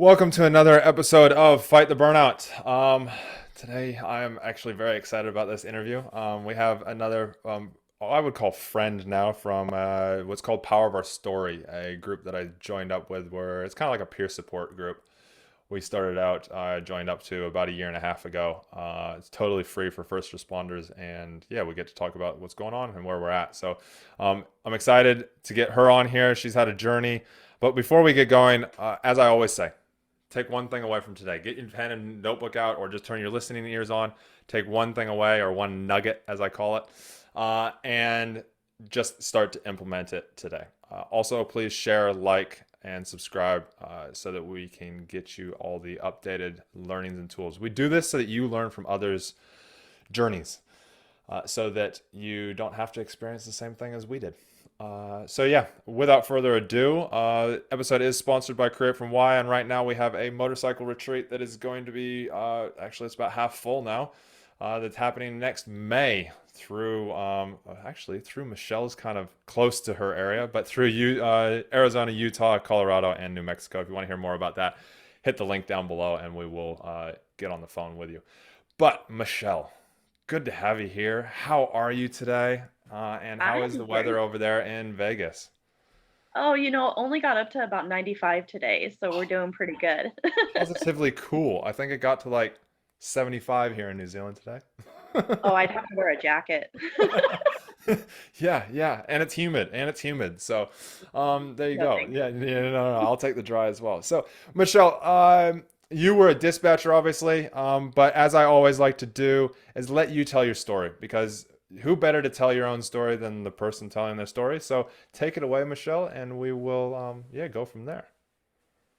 Welcome to another episode of Fight the Burnout. Today, I'm actually very excited about this interview. We have another, I would call friend now from what's called Power of Our Story, a group that I joined up with where it's kind of like a peer support group. We started out, joined up to about a year and a half ago. It's totally free for first responders, and yeah, we get to talk about what's going on and where we're at. So I'm excited to get her on here. She's had a journey. But before we get going, as I always say, take one thing away from today. Get your pen and notebook out, or just turn your listening ears on. Take one thing away, or one nugget, as I call it, and just start to implement it today. Also, please share, like, and subscribe so that we can get you all the updated learnings and tools. We do this so that you learn from others' journeys, so that you don't have to experience the same thing as we did. So yeah, without further ado, episode is sponsored by Create From Why, and right now we have a motorcycle retreat that is going to be actually it's about half full now. That's happening next May through actually through Michelle's kind of close to her area, but through Arizona, Utah, Colorado, and New Mexico. If you want to hear more about that, hit the link down below, and we will get on the phone with you. But Michelle, good to have you here. How are you today? And how is the I'm weather very, over there in Vegas? only got up to about 95 today, so we're doing pretty good. Positively cool. I think it got to like 75 here in New Zealand today. Oh, I'd have to wear a jacket. Yeah, yeah, and it's humid, So, there you No, go. thank Yeah, yeah, no, I'll take the dry as well. So, Michelle, you were a dispatcher, obviously, but as I always like to do, is let you tell your story because who better to tell your own story than the person telling their story? So, take it away, Michelle, and we will, yeah, go from there.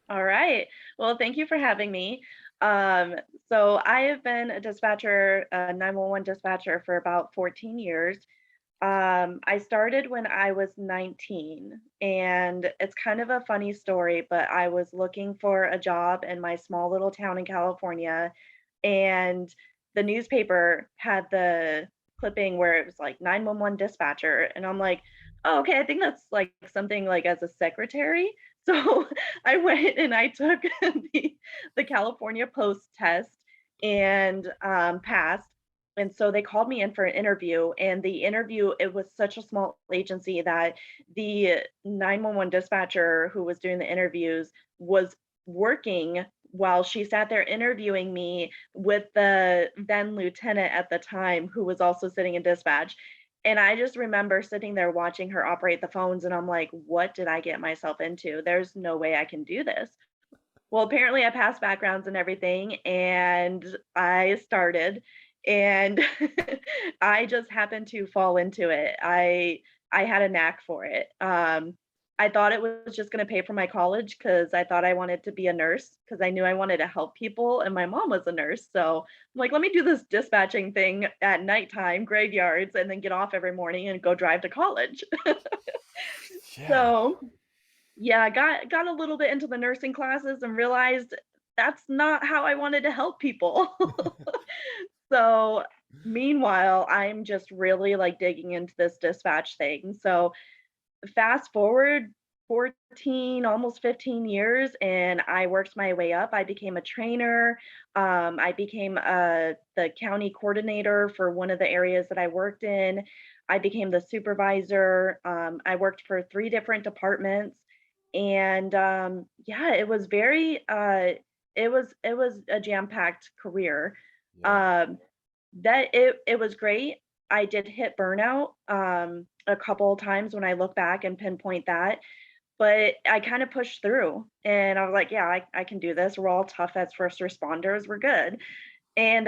All right. Well, thank you for having me. Um, so I have been a dispatcher, a 911 dispatcher for about 14 years. I started when I was 19, and it's kind of a funny story, but I was looking for a job in my small little town in California, and the newspaper had the clipping where it was like 911 dispatcher, and I'm like, oh, okay, I think that's like something like as a secretary. So I went and I took the California Post test and passed. And so they called me in for an interview, and the interview, it was such a small agency that the 911 dispatcher who was doing the interviews was working while she sat there interviewing me with the then lieutenant at the time who was also sitting in dispatch. And I just remember sitting there watching her operate the phones, and I'm like, what did I get myself into? There's no way I can do this. Well, apparently I passed backgrounds and everything, and I started, and I just happened to fall into it. I had a knack for it. I thought it was just gonna pay for my college because I thought I wanted to be a nurse because I knew I wanted to help people, and my mom was a nurse. So I'm like, let me do this dispatching thing at nighttime, graveyards, and then get off every morning and go drive to college. Yeah. So yeah, I got a little bit into the nursing classes and realized that's not how I wanted to help people. So, meanwhile, I'm just really, like, digging into this dispatch thing. So, fast forward 14, almost 15 years, and I worked my way up. I became a trainer. I became, the county coordinator for one of the areas that I worked in. I became the supervisor. I worked for 3 different departments, and, yeah, it was very, it was a jam-packed career. Yeah. Um, it was great. I did hit burnout, a couple times when I look back and pinpoint that, but I kinda pushed through, and I was like, "Yeah, I can do this. We're all tough as first responders. We're good." And,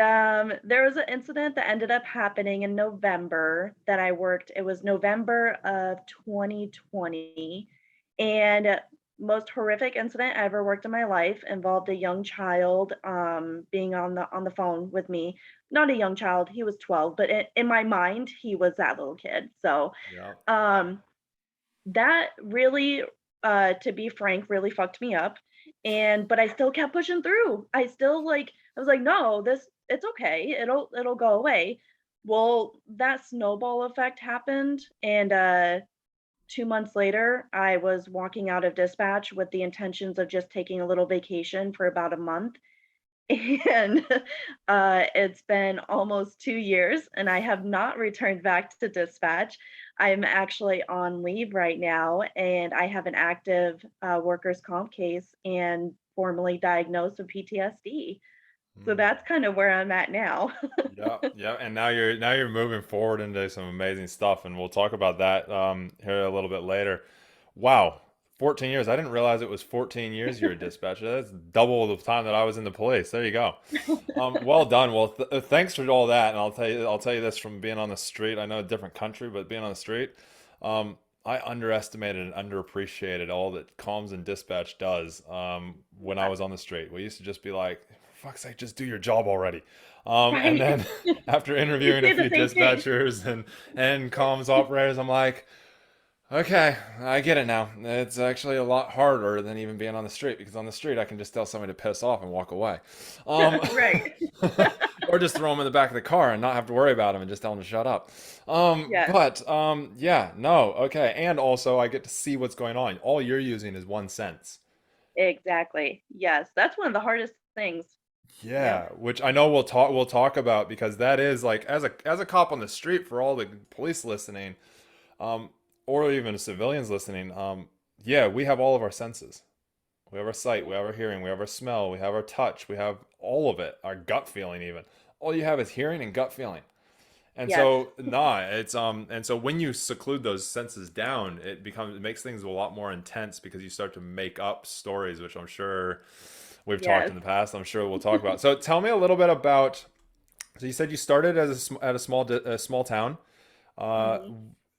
there was an incident that ended up happening in November that I worked. It was November of 2020, and most horrific incident I ever worked in my life involved a young child, being on the phone with me. Not a young child, he was 12, but in my mind, he was that little kid. So, Yeah. um, that really, to be frank, really fucked me up, and but I still kept pushing through. I still, like I was like, "No, this it's okay. It'll go away." Well, that snowball effect happened, and, 2 months later, I was walking out of dispatch with the intentions of just taking a little vacation for about a month. And it's been almost 2 years, and I have not returned back to dispatch. I'm actually on leave right now, and I have an active workers' comp case and formally diagnosed with PTSD. So Mm. that's kind of where I'm at now. Yeah, yeah, and now you're moving forward into some amazing stuff, and we'll talk about that here a little bit later. Wow, 14 years. I didn't realize it was 14 years you're a dispatcher. That's double the time that I was in the police. There you go. Well done. Well, thanks for all that. And I'll tell you this from being on the street. I know a different country, but being on the street, I underestimated and underappreciated all that comms and dispatch does. When I Yeah, was on the street, we used to just be like, "For fuck's sake, just do your job already." And right. then after We interviewing a say the few same thing. dispatchers and comms operators, I'm like, okay, I get it now. It's actually a lot harder than even being on the street because on the street I can just tell somebody to piss off and walk away. Um, Right. or just throw them in the back of the car and not have to worry about them and just tell them to shut up. Yes, Yeah, no, okay. And also I get to see what's going on. All you're using is 1 sense. exactly. Yes, that's one of the hardest things. Yep. Yeah, which I know we'll talk about because that is like as a cop on the street for all the police listening, um, or even civilians listening, yeah, we have all of our senses. We have our sight, we have our hearing, we have our smell, we have our touch, we have all of it, our gut feeling even. All you have is hearing and gut feeling. And Yes. so, nah, and so when you seclude those senses down, it makes things a lot more intense because you start to make up stories, which I'm sure we've talked Yes. in the past. I'm sure we'll talk about. So tell me a little bit about. So you said you started at a small town, uh, Mhm.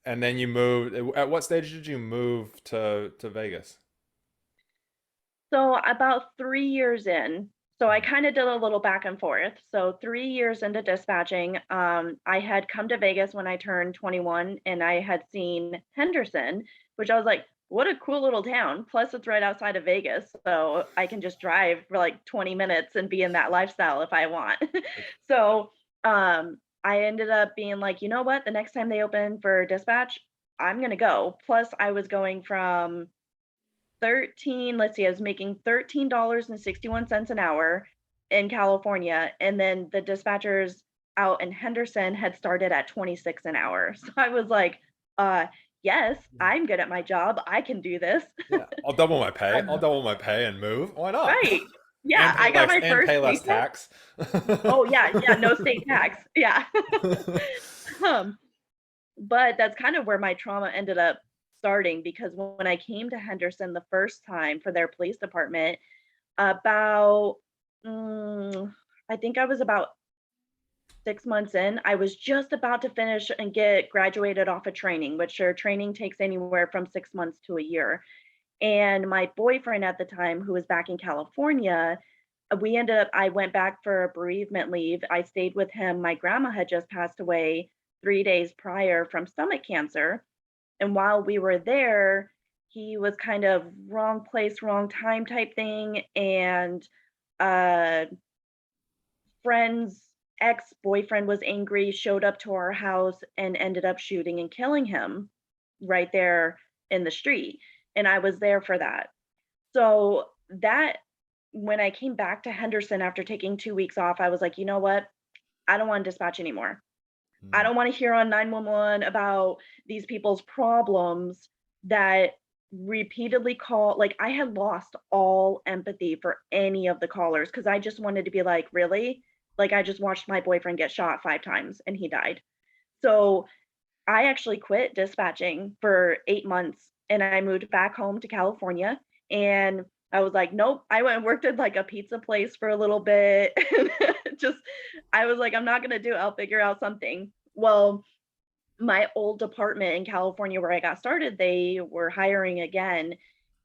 and then you moved. At what stage did you move to Vegas? So about 3 years in, so I Mhm. kinda did a little back and forth. So 3 years into dispatching, I had come to Vegas when I turned 21, and I had seen Henderson, which I was like, "What a cool little town." Plus, it's right outside of Vegas, so I can just drive for, like, 20 minutes and be in that lifestyle if I want. So, I ended up being like, "You know what? The next time they open for dispatch, I'm gonna go." Plus, I was going from 13 let's see, I was making $13.61 an hour in California, and then the dispatchers out in Henderson had started at 26 an hour. So I was like, uh, yes, I'm good at my job. I can do this. Yeah, I'll double my pay. I'll Um, double my pay and move. Why not? right. Yeah, I got my And first pay less paycheck. tax. Oh, yeah, yeah, no state tax. Yeah. Um, but that's kind of where my trauma ended up starting because when I came to Henderson the first time for their police department, about, mm, I think I was about 6 months in. I was just about to finish and get graduated off of training, which their training takes anywhere from 6 months to a year. And my boyfriend at the time, who was back in California, we ended up I went back for a bereavement leave. I stayed with him. My grandma had just passed away 3 days prior from stomach cancer, and while we were there, he was kind of wrong place, wrong time type thing, and uh friend's ex-boyfriend was angry, showed up to our house and ended up shooting and killing him right there in the street, and I was there for that. So that when I came back to Henderson after taking 2 weeks off, I was like, "You know what? I don't wanna dispatch anymore. I Hmm. don't wanna hear on 911 about these people's problems that repeatedly call." Like, I had lost all empathy for any of the callers because I just wanted to be like, "Really?" Like, I just watched my boyfriend get shot 5 times and he died. So, I actually quit dispatching for 8 months, and I moved back home to California, and I was like, "Nope." I went and worked at, like, a pizza place for a little bit, and just I was like, "I'm not gonna do it, I'll figure out something." Well, my old department in California where I got started, they were hiring again,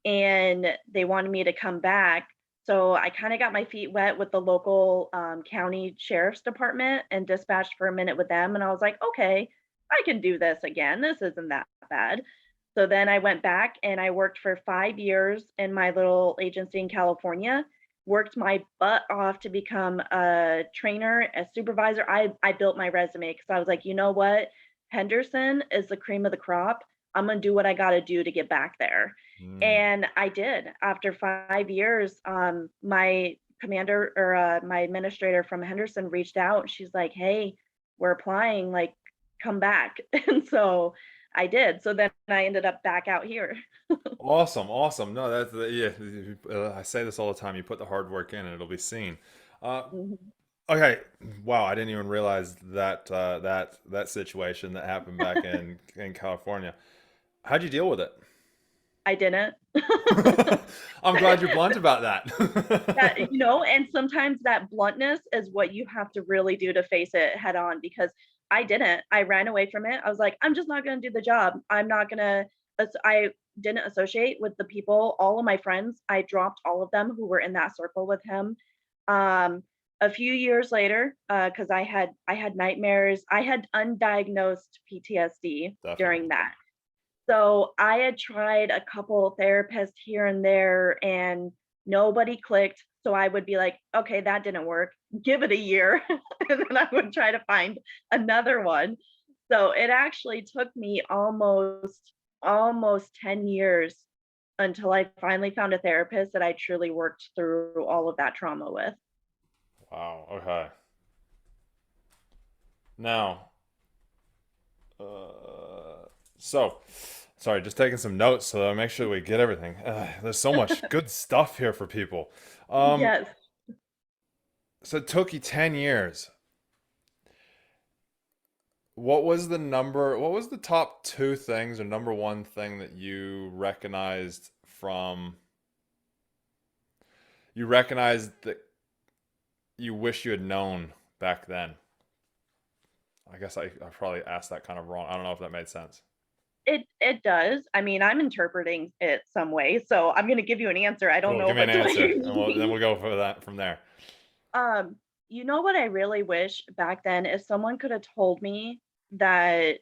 and they wanted me to come back. So I kinda got my feet wet with the local, county sheriff's department and dispatched for a minute with them, and I was like, "Okay, I can do this again. This isn't that bad." So then I went back and I worked for 5 years in my little agency in California, worked my butt off to become a trainer, a supervisor. I built my resume because I was like, "You know what? Henderson is the cream of the crop. I'm gonna do what I gotta do to get back there. Mm. And I did. After 5 years, my commander or my administrator from Henderson reached out. She's like, "Hey, we're applying. Like, come back." And so I did. So then I ended up back out here. Awesome, awesome. No, yeah. I say this all the time. You put the hard work in, and it'll be seen. Uh, Mhm. okay. Wow, I didn't even realize that that situation that happened back in California. How'd you deal with it? I didn't. I'm glad you're blunt about That, that. and sometimes that bluntness is what you have to really do to face it head on because I didn't. I ran away from it. I was like, I'm just not going to do the job. I'm not going to, I didn't associate with the people, all of my friends. I dropped all of them who were in that circle with him. Um, a few years later, because I had nightmares, I had undiagnosed PTSD Definitely. during that. So I had tried a couple therapists here and there and nobody clicked. So I would be like, okay, that didn't work. Give it a year. And then I would try to find another one. So it actually took me almost 10 years until I finally found a therapist that I truly worked through all of that trauma with. Wow. Okay. Now, so sorry, just taking some notes so that I make sure we get everything. There's so much good stuff here for people. Um, Yes. so it took you 10 years. What was the top two things or number one thing that you recognized that you wish you had known back then? I guess I probably asked that kind of wrong. I don't know if that made sense. It does. I mean, I'm interpreting it some way, so I'm gonna give you an answer. I don't Cool. know Give if me an it's what answer, you and then mean. we'll go for that from there. Um, you know what I really wish back then if someone could have told me that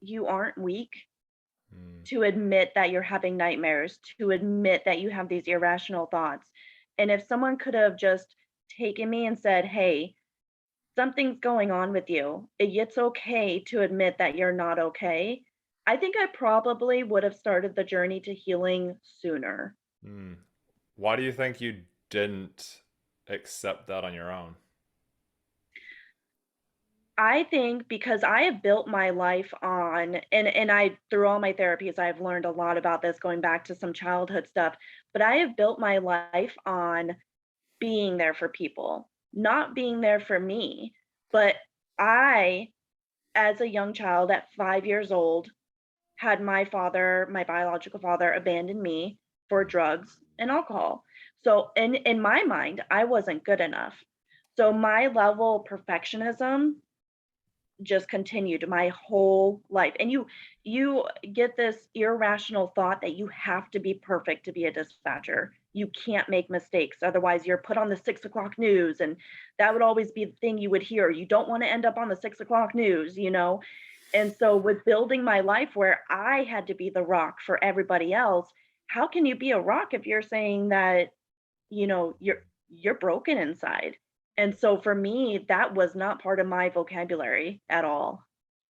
you aren't weak Mm. to admit that you're having nightmares, to admit that you have these irrational thoughts. And if someone could have just taken me and said, "Hey, something's going on with you. It's okay to admit that you're not okay." I think I probably would have started the journey to healing sooner. Mm. Why do you think you didn't accept that on your own? I think because I have built my life on and I through all my therapies, I've learned a lot about this going back to some childhood stuff, but I have built my life on being there for people, not being there for me. But I, as a young child at 5 years old, had my father, my biological father, abandon me for drugs and alcohol. So in my mind, I wasn't good enough. So my level of perfectionism just continued my whole life. And you get this irrational thought that you have to be perfect to be a dispatcher. You can't make mistakes, otherwise you're put on the 6 o'clock news, and that would always be the thing you would hear. You don't want to end up on the 6 o'clock news. And so with building my life where I had to be the rock for everybody else, how can you be a rock if you're saying that you're broken inside? And so for me, that was not part of my vocabulary at all.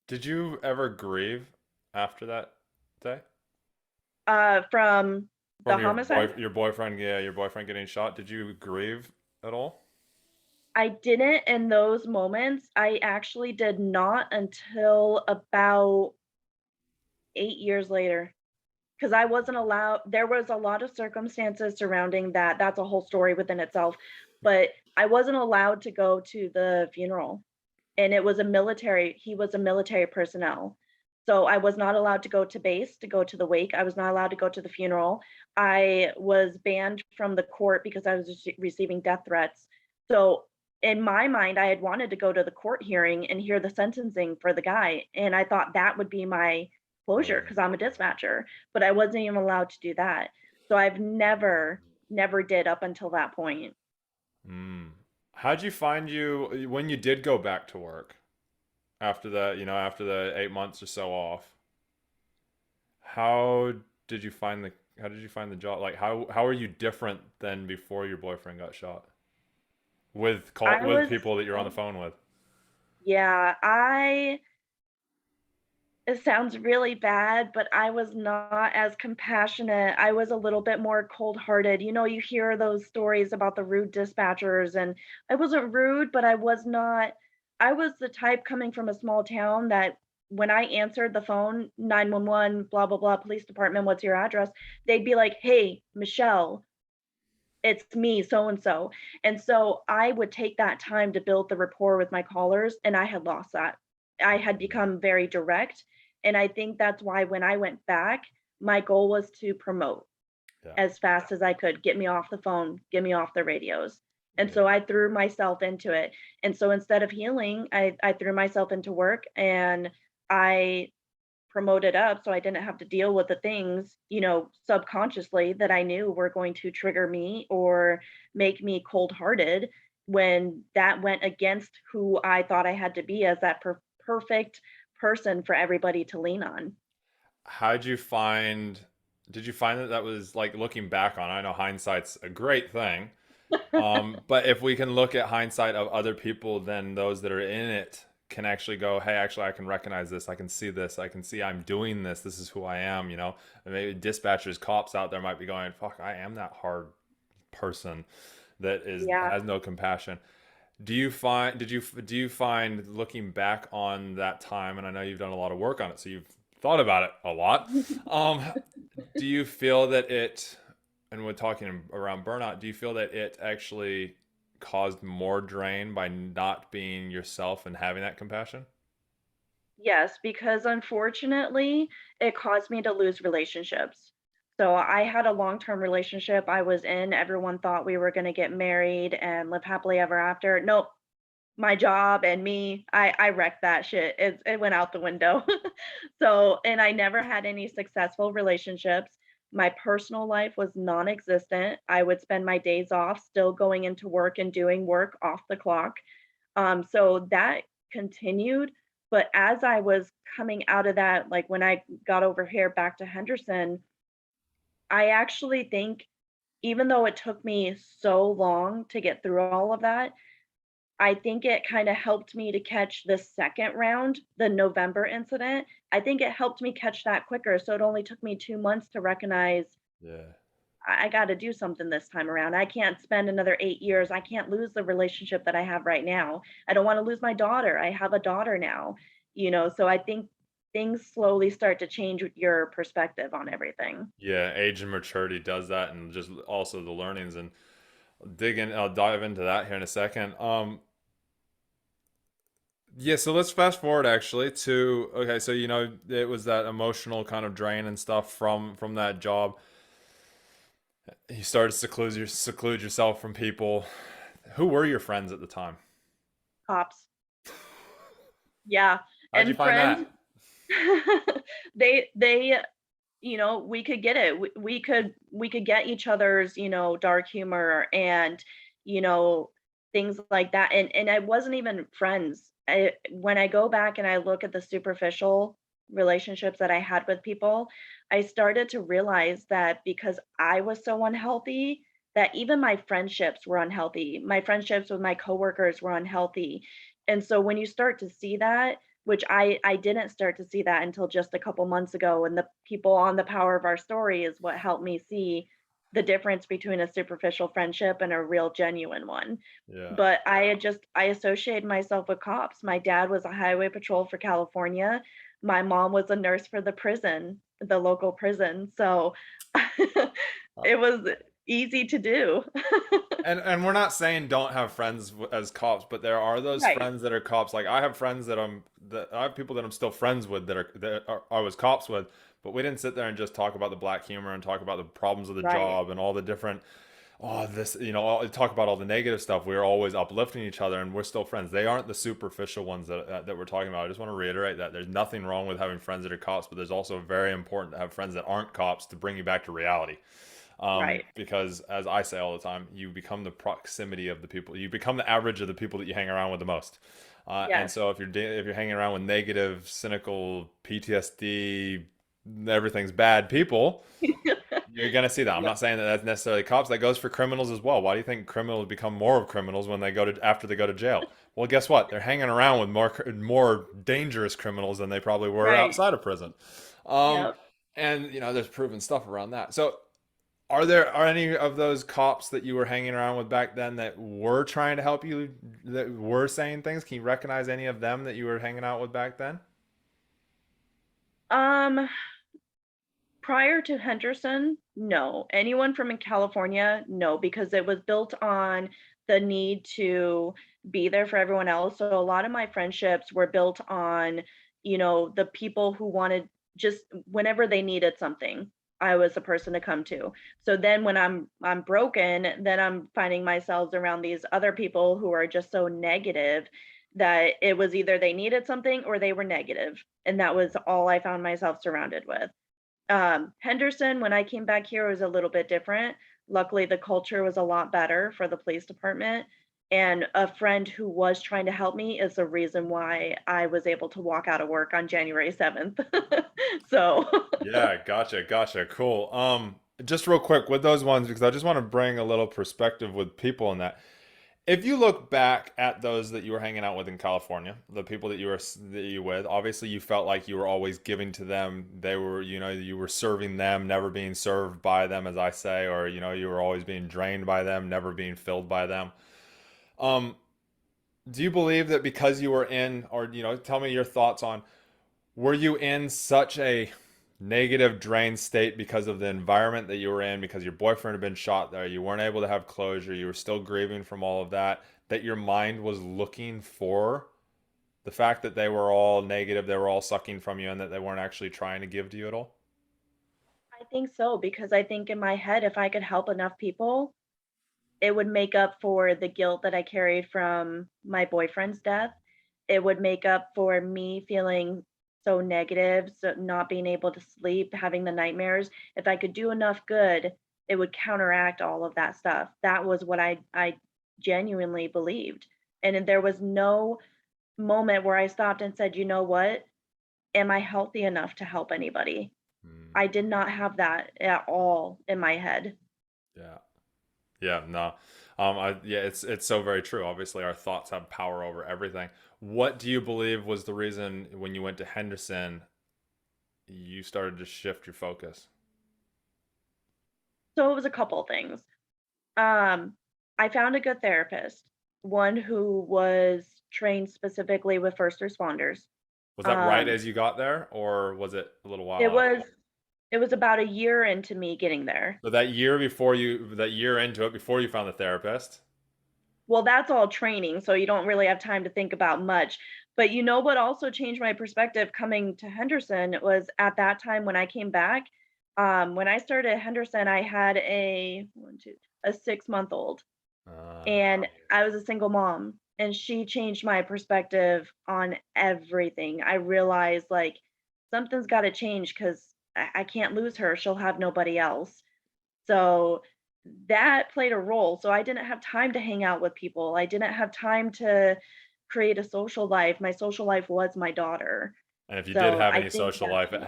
Did you ever grieve after that day? From the From homicide, your boyfriend, yeah, your boyfriend getting shot. Did you grieve at all? I didn't in those moments. I actually did not until about 8 years later. Because I wasn't allowed, there was a lot of circumstances surrounding that. That's a whole story within itself. But I wasn't allowed to go to the funeral. And it was he was a military personnel. So I was not allowed to go to base to go to the wake. I was not allowed to go to the funeral. I was banned from the court because I was receiving death threats. So in my mind, I had wanted to go to the court hearing and hear the sentencing for the guy. And I thought that would be my closure Mm. because I'm a dispatcher, but I wasn't even allowed to do that. So I've never did up until that point. Mm. How'd you find you when you did go back to work after that, after the 8 months or so off? How did you find the job? Like how are you different than before your boyfriend got shot? I With was people that you're on the so phone with. Yeah, I It sounds really bad, but I was not as compassionate. I was a little bit more cold-hearted. You know, you hear those stories about the rude dispatchers, and I wasn't rude, but I was not. I was the type coming from a small town that when I answered the phone, 911, blah, blah, blah, police department, what's your address? They'd be like, "Hey, Michelle, it's me, so and so." And so I would take that time to build the rapport with my callers, and I had lost that. I had become very direct. And I think that's why when I went back, my goal was to promote Yeah, as fast as I could. Get me off the phone, get me off the radios. And so yeah, I threw myself into it. And so instead of healing, I threw myself into work and I promoted up so I didn't have to deal with the things, subconsciously that I knew were going to trigger me or make me cold-hearted when that went against who I thought I had to be as that perfect person for everybody to lean on. how'd you find did you find that that was like looking back on, I know hindsight's a great thing. But if we can look at hindsight of other people, then those that are in it can actually go, hey, actually, I can recognize this. I can see this. I can see I'm doing this. This is who I am, you know? And maybe dispatchers, cops out there might be going, fuck, I am that hard person that is Yeah. has no compassion. Do you find looking back on that time, and I know you've done a lot of work on it, so you've thought about it a lot. Um, do you feel that it, and we're talking around burnout, do you feel that it actually caused more drain by not being yourself and having that compassion? Yes, because unfortunately, it caused me to lose relationships. So I had a long-term relationship I was in. Everyone thought we were going to get married and live happily ever after. Nope. My job and me, I wrecked that shit. It went out the window. So, and I never had any successful relationships. My personal life was non-existent. I would spend my days off still going into work and doing work off the clock. So that continued. But as I was coming out of that, like when I got over here back to Henderson, I actually think even though it took me so long to get through all of that, I think it kinda helped me to catch the second round, the November incident. I think it helped me catch that quicker, so it only took me 2 months to recognize, Yeah. I gotta do something this time around. I can't spend another 8 years. I can't lose the relationship that I have right now. I don't wanna lose my daughter. I have a daughter now, so I think things slowly start to change with your perspective on everything. Yeah, age and maturity does that, and just also the learnings and I'll dive into that here in a second. Yeah, so let's fast forward actually to okay, so you know it was that emotional kind of drain and stuff from that job. You started to seclude yourself from people. Who were your friends at the time? Cops. Yeah, How'd you and find friends, that? they we could get it. We could get each other's, dark humor and, you know, things like that. And I wasn't even friends. When I go back and I look at the superficial relationships that I had with people, I started to realize that because I was so unhealthy, that even my friendships were unhealthy. My friendships with my coworkers were unhealthy. And so when you start to see that, which I didn't start to see that until just a couple months ago, and the people on The Power of Our Story is what helped me see the difference between a superficial friendship and a real genuine one. Yeah. But I associated myself with cops. My dad was a highway patrol for California. My mom was a nurse for the prison, the local prison. So it was easy to do. And we're not saying don't have friends as cops, but there are those Right, friends that are cops. Like I have friends that I have people that I'm still friends with that I was cops with, but we didn't sit there and just talk about the black humor and talk about the problems of the right. job and all the different this talk about all the negative stuff. We were always uplifting each other, and we're still friends. They aren't the superficial ones that we're talking about. I just want to reiterate that there's nothing wrong with having friends that are cops, but there's also very important to have friends that aren't cops to bring you back to reality. Right. Because as I say all the time, you become the proximity of the people. You become the average of the people that you hang around with the most. And Yes. so if you're hanging around with negative, cynical, PTSD, everything's bad people, you're gonna see that. I'm Yep. not saying that that's necessarily cops. That goes for criminals as well. Why do you think criminals become more of criminals when they go to after they go to jail? Well, guess what? They're hanging around with more dangerous criminals than they probably were Right. outside of prison. Um, Yep. and there's proven stuff around that. So, are any of those cops that you were hanging around with back then that were trying to help you, that were saying things? Can you recognize any of them that you were hanging out with back then? Um, Prior to Henderson, no. Anyone from in California, no, because it was built on the need to be there for everyone else. So a lot of my friendships were built on, the people who wanted just whenever they needed something, I was the person to come to. So then when I'm broken, then I'm finding myself around these other people who are just so negative that it was either they needed something or they were negative, and that was all I found myself surrounded with. Henderson, when I came back here, was a little bit different. Luckily, the culture was a lot better for the police department. And a friend who was trying to help me is the reason why I was able to walk out of work on January 7th. So, Yeah, gotcha. Cool. Just real quick with those ones because I just want to bring a little perspective with people in that. If you look back at those that you were hanging out with in California, the people that you with, obviously you felt like you were always giving to them. They were, you were serving them, never being served by them, as I say, or you were always being drained by them, never being filled by them. Um, do you believe that because you were in, or tell me your thoughts on, were you in such a negative drained state because of the environment that you were in, because your boyfriend had been shot there, you weren't able to have closure, you were still grieving from all of that, that your mind was looking for the fact that they were all negative, they were all sucking from you, and that they weren't actually trying to give to you at all? I think so, because I think in my head, if I could help enough people, it would make up for the guilt that I carried from my boyfriend's death. It would make up for me feeling so negative, so not being able to sleep, having the nightmares. If I could do enough good, it would counteract all of that stuff. That was what I genuinely believed. And then there was no moment where I stopped and said, "You know what? Am I healthy enough to help anybody?" Hmm. I did not have that at all in my head. Yeah. Yeah, no. Yeah, it's so very true. Obviously, our thoughts have power over everything. What do you believe was the reason when you went to Henderson, you started to shift your focus? So it was a couple things. Um, I found a good therapist, one who was trained specifically with first responders. Was that right Um, as you got there, or was it a little while it after? was it was about a year into me getting there. So that year into it, before you found the therapist. Well, that's all training, so you don't really have time to think about much. But you know what also changed my perspective coming to Henderson was at that time when I came back. When I started at Henderson, I had a 6-month old, Uh, and I was a single mom, and she changed my perspective on everything. I realized, like, something's gotta change 'cause I can't lose her, she'll have nobody else. So, that played a role, so I didn't have time to hang out with people, I didn't have time to create a social life, my social life was my daughter. and if you did So, have I any think social that life, changed.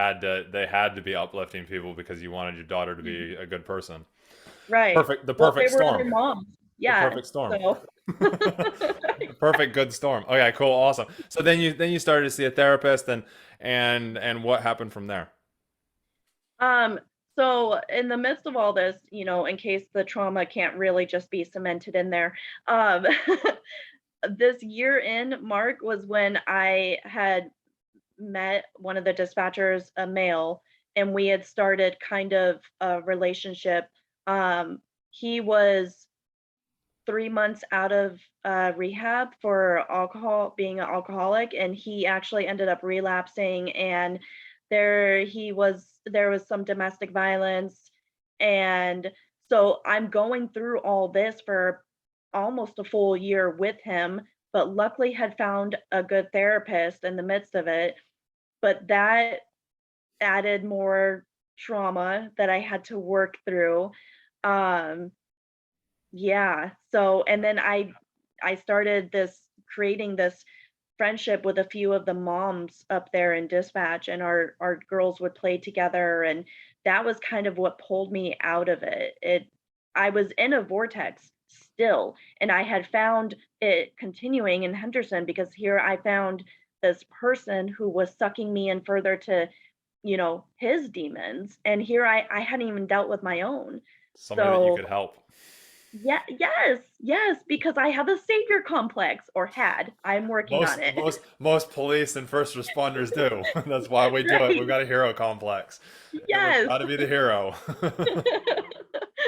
they had to be uplifting people because you wanted your daughter to Mhm. be a good person. Right. The Well, perfect there were other storm. moms. The Yeah, perfect storm. so The perfect good storm. Okay, cool, awesome. So then you started to see a therapist, and what happened from there? Um, so in the midst of all this, in case the trauma can't really just be cemented in there, this year in mark was when I had met one of the dispatchers, a male, and we had started kind of a relationship. He was 3 months out of rehab for being an alcoholic, and he actually ended up relapsing. And there was some domestic violence, and so I'm going through all this for almost a full year with him, but luckily had found a good therapist in the midst of it. But that added more trauma that I had to work through. Um, yeah, so and then I started creating this friendship with a few of the moms up there in dispatch, and our girls would play together, and that was kind of what pulled me out of it. I was in a vortex still. And I had found it continuing in Henderson because here I found this person who was sucking me in further to, his demons. And here I hadn't even dealt with my own. Somebody that you So could help. yeah, yes, yes, because I have a savior complex, or had. I'm working on Most it. most most police and first responders do. That's why we do it. We've Right. got a hero complex. We've Yes. got to be the hero.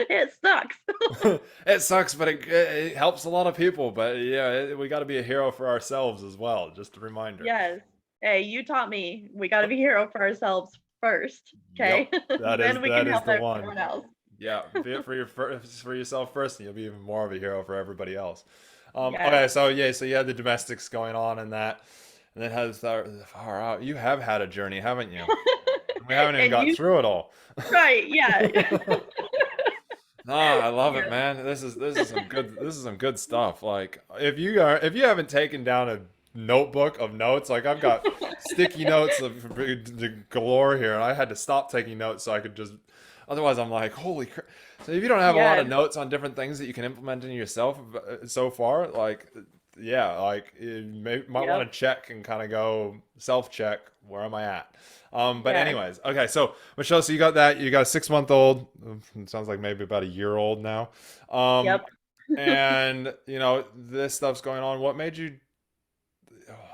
It sucks. It sucks, but it helps a lot of people. But yeah, we got to be a hero for ourselves as well. Just a reminder. Yes. Hey, you taught me we got to be hero for ourselves first, Yep, okay? Then we can that is help the one. everyone else. Yeah, be it for for yourself first, and you'll be even more of a hero for everybody else. Yes. Okay, so yeah, so you had the domestics going on and that, and then has far out. You have had a journey, haven't you? We haven't even And got you through it all. right, yeah. Ah, I love it, Yeah. man. This is some good stuff. Like if you haven't taken down a notebook of notes, like I've got sticky notes of the galore here, and I had to stop taking notes so I could just. Otherwise, I'm like, holy crap. So if you don't have a lot of Yes. notes on different things that you can implement in yourself so far, like yeah, like you might want Yep. to check and kind of go self check. Where am I at? But Yes. anyways, okay. So Michelle, so you got that. You got a 6 month old. It sounds like maybe about a year old now. Um, Yep. and you know this stuff's going on. What made you?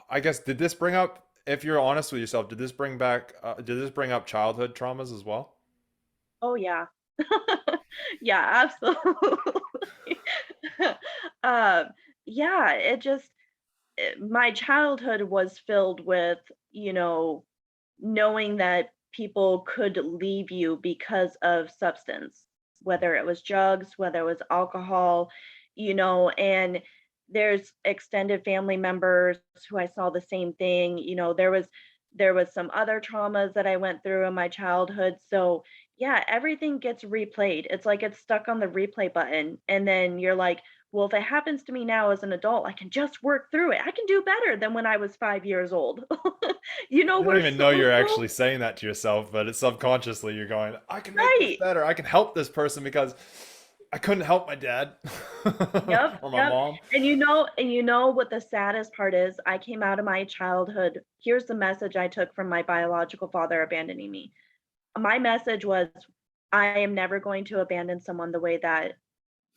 I guess did this bring up? If you're honest with yourself, did this bring back? Did this bring up childhood traumas as well? Oh yeah. Yeah, absolutely. Um, yeah, my childhood was filled with, you know, knowing that people could leave you because of substance, whether it was drugs, whether it was alcohol, and there's extended family members who I saw the same thing. There was some other traumas that I went through in my childhood. So yeah, everything gets replayed. It's like it's stuck on the replay button. And then you're like, well, if it happens to me now as an adult, I can just work through it. I can do better than when I was 5 years old. You don't We're even know you're so actually saying that to yourself, but it's subconsciously you're going, I can make this right. better. I can help this person because I couldn't help my dad Yep, or my yep. mom. And you know what the saddest part is? I came out of my childhood. Here's the message I took from my biological father abandoning me. My message was, I am never going to abandon someone the way that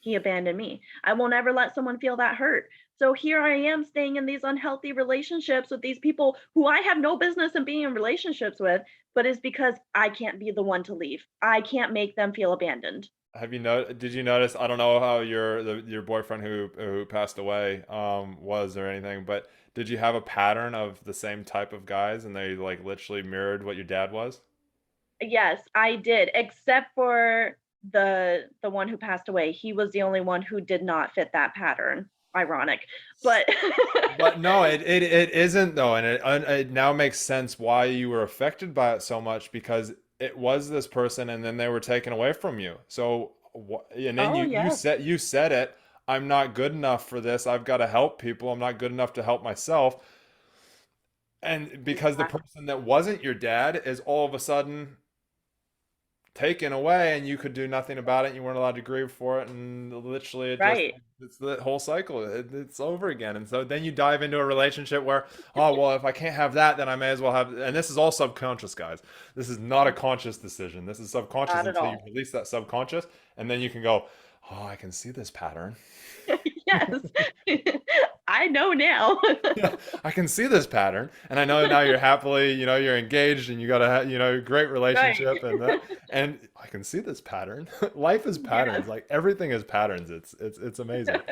he abandoned me. I will never let someone feel that hurt. So here I am staying in these unhealthy relationships with these people who I have no business in being in relationships with, but it's because I can't be the one to leave. I can't make them feel abandoned. Have you know? Did you notice? I don't know how your boyfriend who passed away was or anything, but did you have a pattern of the same type of guys and they like literally mirrored what your dad was? Yes, I did, except for the one who passed away. He was the only one who did not fit that pattern. Ironic. But But no, it isn't though, and it now makes sense why you were affected by it so much because it was this person, and then they were taken away from you. So, and then oh you yes, said it. I'm not good enough for this. I've got to help people. I'm not good enough to help myself. And because the yeah, person that wasn't your dad is all of a sudden taken away and you could do nothing about it, you weren't allowed to grieve for it, and literally right. it's the whole cycle, it's over again. And so then you dive into a relationship where, oh well, if I can't have that, then I may as well have. And this is all subconscious, guys. This is not a conscious decision. This is subconscious Not at until you all. release that subconscious, and then you can go, oh, I can see this pattern. Yes. I know now. Yeah, I can see this pattern, and I know now you're happily, you're engaged, and you got a, great Right. relationship, and that, and I can see this pattern. Life is patterns, Yes. like everything is patterns. It's amazing.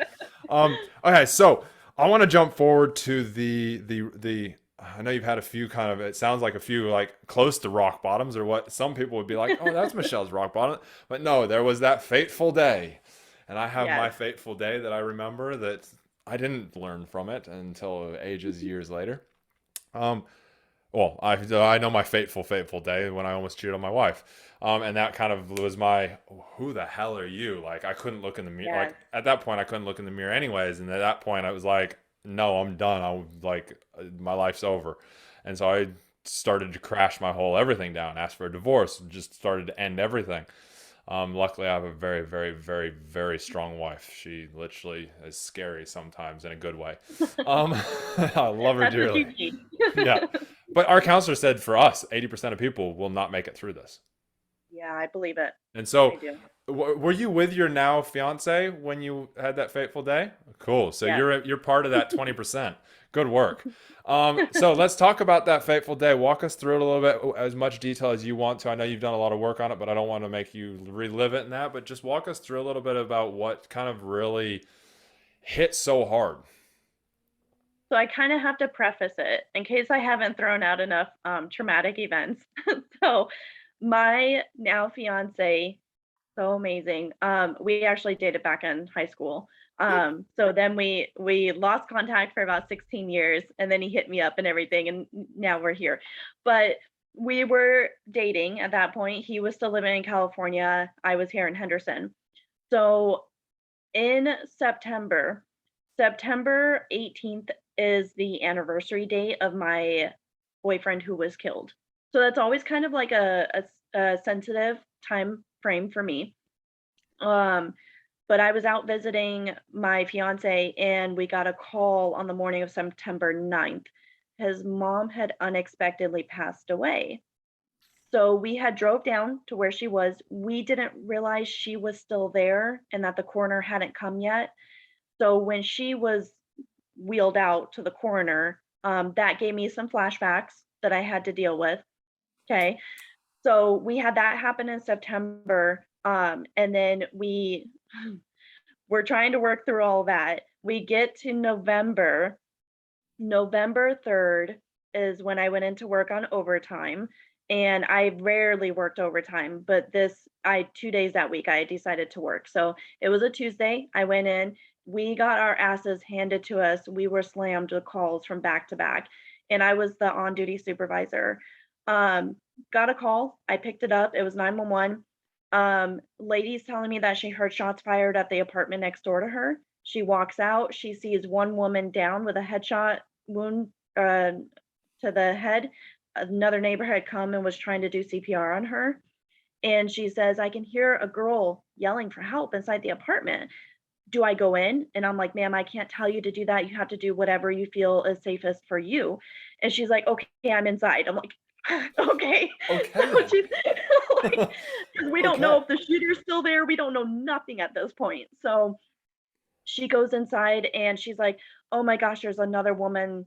Okay, so I want to jump forward to the. I know you've had a few kind of. It sounds like a few like close to rock bottoms, or what some people would be like. Oh, that's Michelle's rock bottom, but no, there was that fateful day, and I have my Yes. fateful day that I remember that I didn't learn from it until ages years later. Um, well, I know my fateful day when I almost cheated on my wife, and that kind of was my who the hell are you? Like I couldn't look in the mirror. Like Yes. at that point, I couldn't look in the mirror anyways, and at that point, I was like, no, I'm done. I was like, my life's over, and so I started to crash my whole everything down, asked for a divorce, just started to end everything. Luckily, I have a very, very, very, very strong wife. She literally is scary sometimes in a good way. Um, I love her That's what dearly. you need. Yeah. But our counselor said for us, 80% of people will not make it through this. Yeah, I believe it. And I so, do. were you with your now fiance when you had that fateful day? Cool. So Yes. you're part of that 20%. Good work. So let's talk about that fateful day. Walk us through it a little bit, as much detail as you want to. I know you've done a lot of work on it, but I don't want to make you relive it in that. But just walk us through a little bit about what kind of really hit so hard. So I kind of have to preface it in case I haven't thrown out enough traumatic events. So my now fiance, so amazing. We actually dated back in high school. So then we lost contact for about 16 years, and then he hit me up and everything, and now we're here. But we were dating at that point. He was still living in California. I was here in Henderson. So in September 18th is the anniversary date of my boyfriend who was killed. So that's always kind of like a sensitive time frame for me. Um, but I was out visiting my fiance and we got a call on the morning of September 9th. His mom had unexpectedly passed away. So we had drove down to where she was. We didn't realize she was still there and that the coroner hadn't come yet. So when she was wheeled out to the coroner, that gave me some flashbacks that I had to deal with. Okay. So we had that happen in September. And then we we're trying to work through all that. We get to November. November 3rd is when I went into work on overtime. And I rarely worked overtime, but this I 2 days that week I decided to work. So it was a Tuesday. I went in, we got our asses handed to us. We were slammed with calls from back to back. And I was the on-duty supervisor. Um, got a call. I picked it up. It was 911. Lady's telling me that she heard shots fired at the apartment next door to her. She walks out. She sees one woman down with a headshot wound to the head. Another neighbor had come and was trying to do CPR on her. And she says, I can hear a girl yelling for help inside the apartment. Do I go in? And I'm like, ma'am, I can't tell you to do that. You have to do whatever you feel is safest for you. And she's like, okay, I'm inside. I'm like, okay. Okay So then. she's like, we don't know Okay. if the shooter's still there. We don't know nothing at this point. So she goes inside and she's like, "Oh my gosh, there's another woman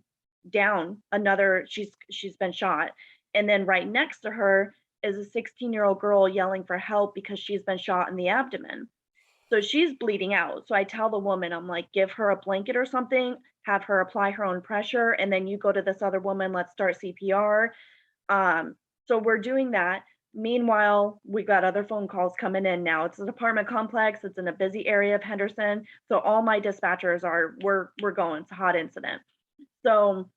down. Another she's been shot." And then right next to her is a 16-year-old girl yelling for help because she's been shot in the abdomen. So she's bleeding out. So I tell the woman, I'm like, "Give her a blanket or something, have her apply her own pressure, and then you go to this other woman, let's start CPR." Um, so we're doing that. Meanwhile, we got other phone calls coming in now. It's an apartment complex. It's in a busy area of Henderson. So all my dispatchers are we're going. It's a hot incident. So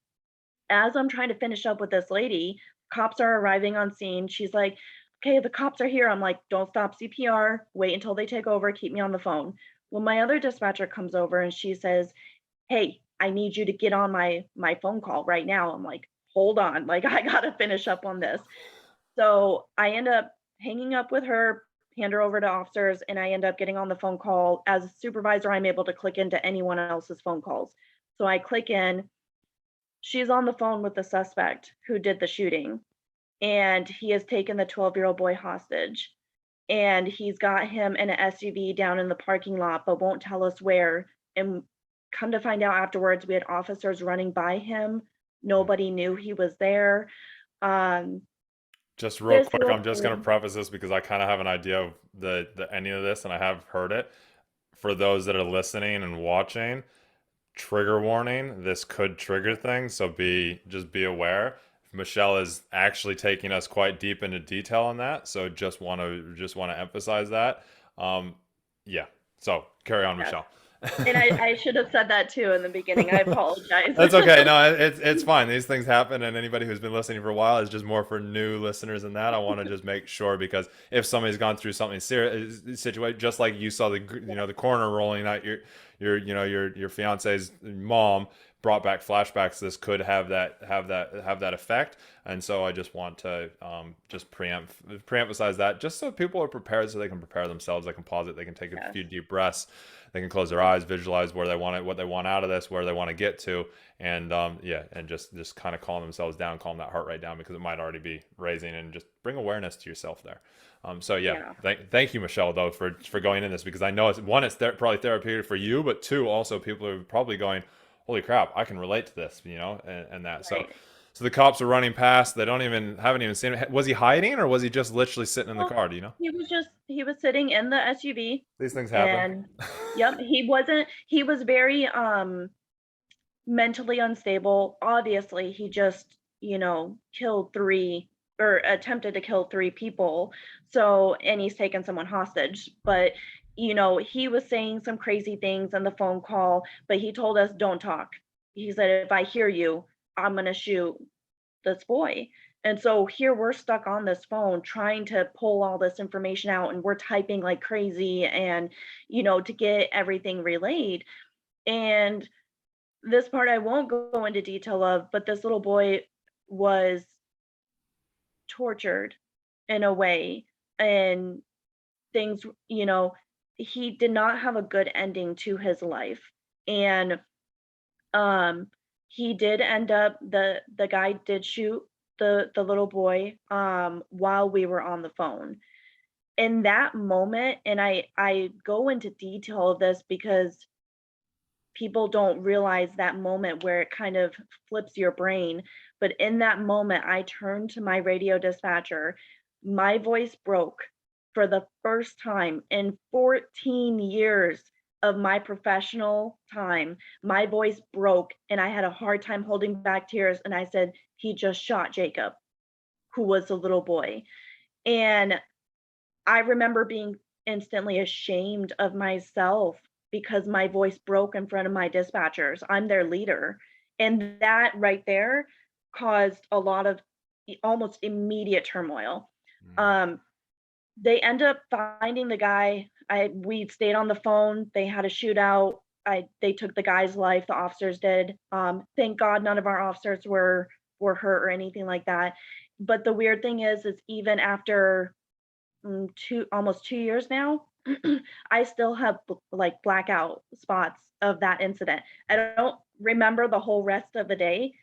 as I'm trying to finish up with this lady, cops are arriving on scene. She's like, okay, the cops are here. I'm like, don't stop CPR. Wait until they take over. Keep me on the phone. Well, my other dispatcher comes over and she says, hey, I need you to get on my phone call right now. I'm like, hold on, like I gotta finish up on this. So I end up hanging up with her, hand her over to officers, and I end up getting on the phone call. As a supervisor, I'm able to click into anyone else's phone calls. So I click in, she's on the phone with the suspect who did the shooting, and he has taken the 12-year-old boy hostage. And he's got him in an SUV down in the parking lot, but won't tell us where. And come to find out afterwards, we had officers running by him. Nobody knew he was there. Um, Just real this quick, real I'm just gonna quick, preface this because I kind of have an idea of the ending of this, and I have heard it. For those that are listening and watching, trigger warning: this could trigger things, so be aware. Michelle is actually taking us quite deep into detail on that, so just want to emphasize that. Um, yeah. So carry on, yes. Michelle. And I should have said that too in the beginning. I apologize. That's okay. No, it's fine. These things happen, and anybody who's been listening for a while is just more for new listeners than that. I want to just make sure because if somebody's gone through something serious situation, just like you saw the coroner rolling out your fiance's mom brought back flashbacks. This could have that effect. And so I just want to just preemphasize that, just so people are prepared, so they can prepare themselves. They can pause it. They can take a Yes. few deep breaths. They can close their eyes, visualize where they want it, what they want out of this, where they want to get to, and yeah, and just kind of calm themselves down, calm that heart rate down, because it might already be raising, and just bring awareness to yourself there. So yeah, Yeah. thank you, Michelle, though, for going in this, because I know it's one, it's probably therapeutic for you, but two, also people are probably going, holy crap, I can relate to this, and that. So Right. so the cops are running past. They don't even haven't even seen him. Was he hiding, or was he just literally sitting in the Well, car? Do you know? he was sitting in the SUV, These things happen. and yep, he was very mentally unstable. Obviously, he just, killed 3 or attempted to kill 3 people. So, and he's taken someone hostage, but he was saying some crazy things in the phone call, but he told us don't talk. He said if I hear you, I'm going to shoot this boy. And so here we're stuck on this phone trying to pull all this information out, and we're typing like crazy, and to get everything relayed. And this part I won't go into detail of, but this little boy was tortured in a way, and things, he did not have a good ending to his life. And um he did end up, the guy did shoot the little boy while we were on the phone. In that moment, and I go into detail of this because people don't realize that moment where it kind of flips your brain. But in that moment, I turned to my radio dispatcher. My voice broke for the first time in 14 years of my professional time. My voice broke, and I had a hard time holding back tears. And I said, he just shot Jacob, who was a little boy. And I remember being instantly ashamed of myself because my voice broke in front of my dispatchers. I'm their leader. And that right there caused a lot of almost immediate turmoil. Mm. Um, they end up finding the guy. We stayed on the phone. They had a shootout. They took the guy's life. The officers did. Thank God none of our officers were hurt or anything like that. But the weird thing is even after 2 years now, I still have like blackout spots of that incident. I don't remember the whole rest of the day,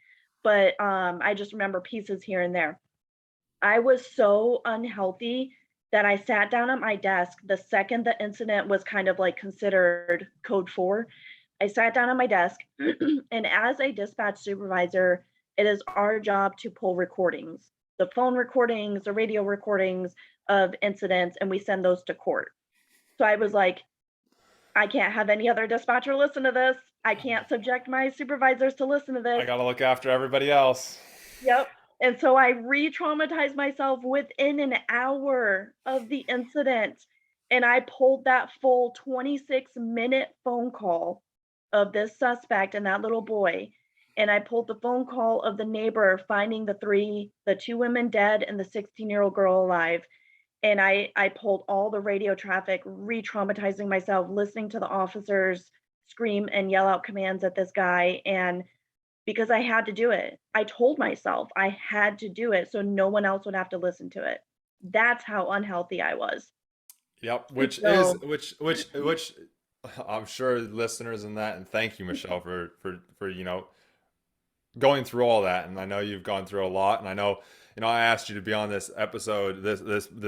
but I just remember pieces here and there. I was so unhealthy that I sat down at my desk the second the incident was kind of like considered code 4. I sat down at my desk, and as a dispatch supervisor, it is our job to pull recordings, the phone recordings, the radio recordings of incidents, and we send those to court. So I was like, I can't have any other dispatcher listen to this. I can't subject my supervisors to listen to I this. gotta look after everybody else. Yep. And so I re-traumatized myself within an hour of the incident, and I pulled that full 26-minute phone call of this suspect and that little boy, and I pulled the phone call of the neighbor finding the 2 women dead and the 16-year-old girl alive, and I pulled all the radio traffic, re-traumatizing myself, listening to the officers scream and yell out commands at this guy, and because I had to do it. I told myself I had to do it so no one else would have to listen to it. That's how unhealthy I was. Yep, which is So, which I'm sure listeners in that, and thank you, Michelle, for going through all that. And I know you've gone through a lot, and I know, I asked you to be on this episode, this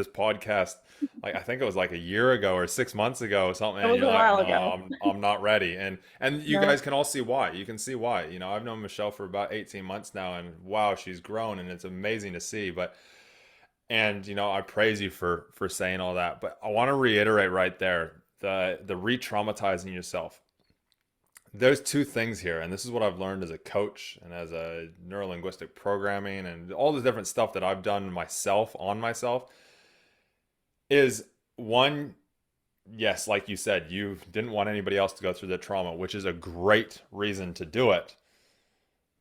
podcast, like I think it was like a year ago or 6 months ago or something, it and was you're a like, while no, ago. I'm not ready. And you No. guys can all see why. You can see why. I've known Michelle for about 18 months now, and wow, she's grown, and it's amazing to see. But and I praise you for saying all that. But I want to reiterate right there, the re-traumatizing yourself. There's two things here, and this is what I've learned as a coach and as a neurolinguistic programming and all the different stuff that I've done myself on myself. Is one, yes, like you said, you didn't want anybody else to go through the trauma, which is a great reason to do it,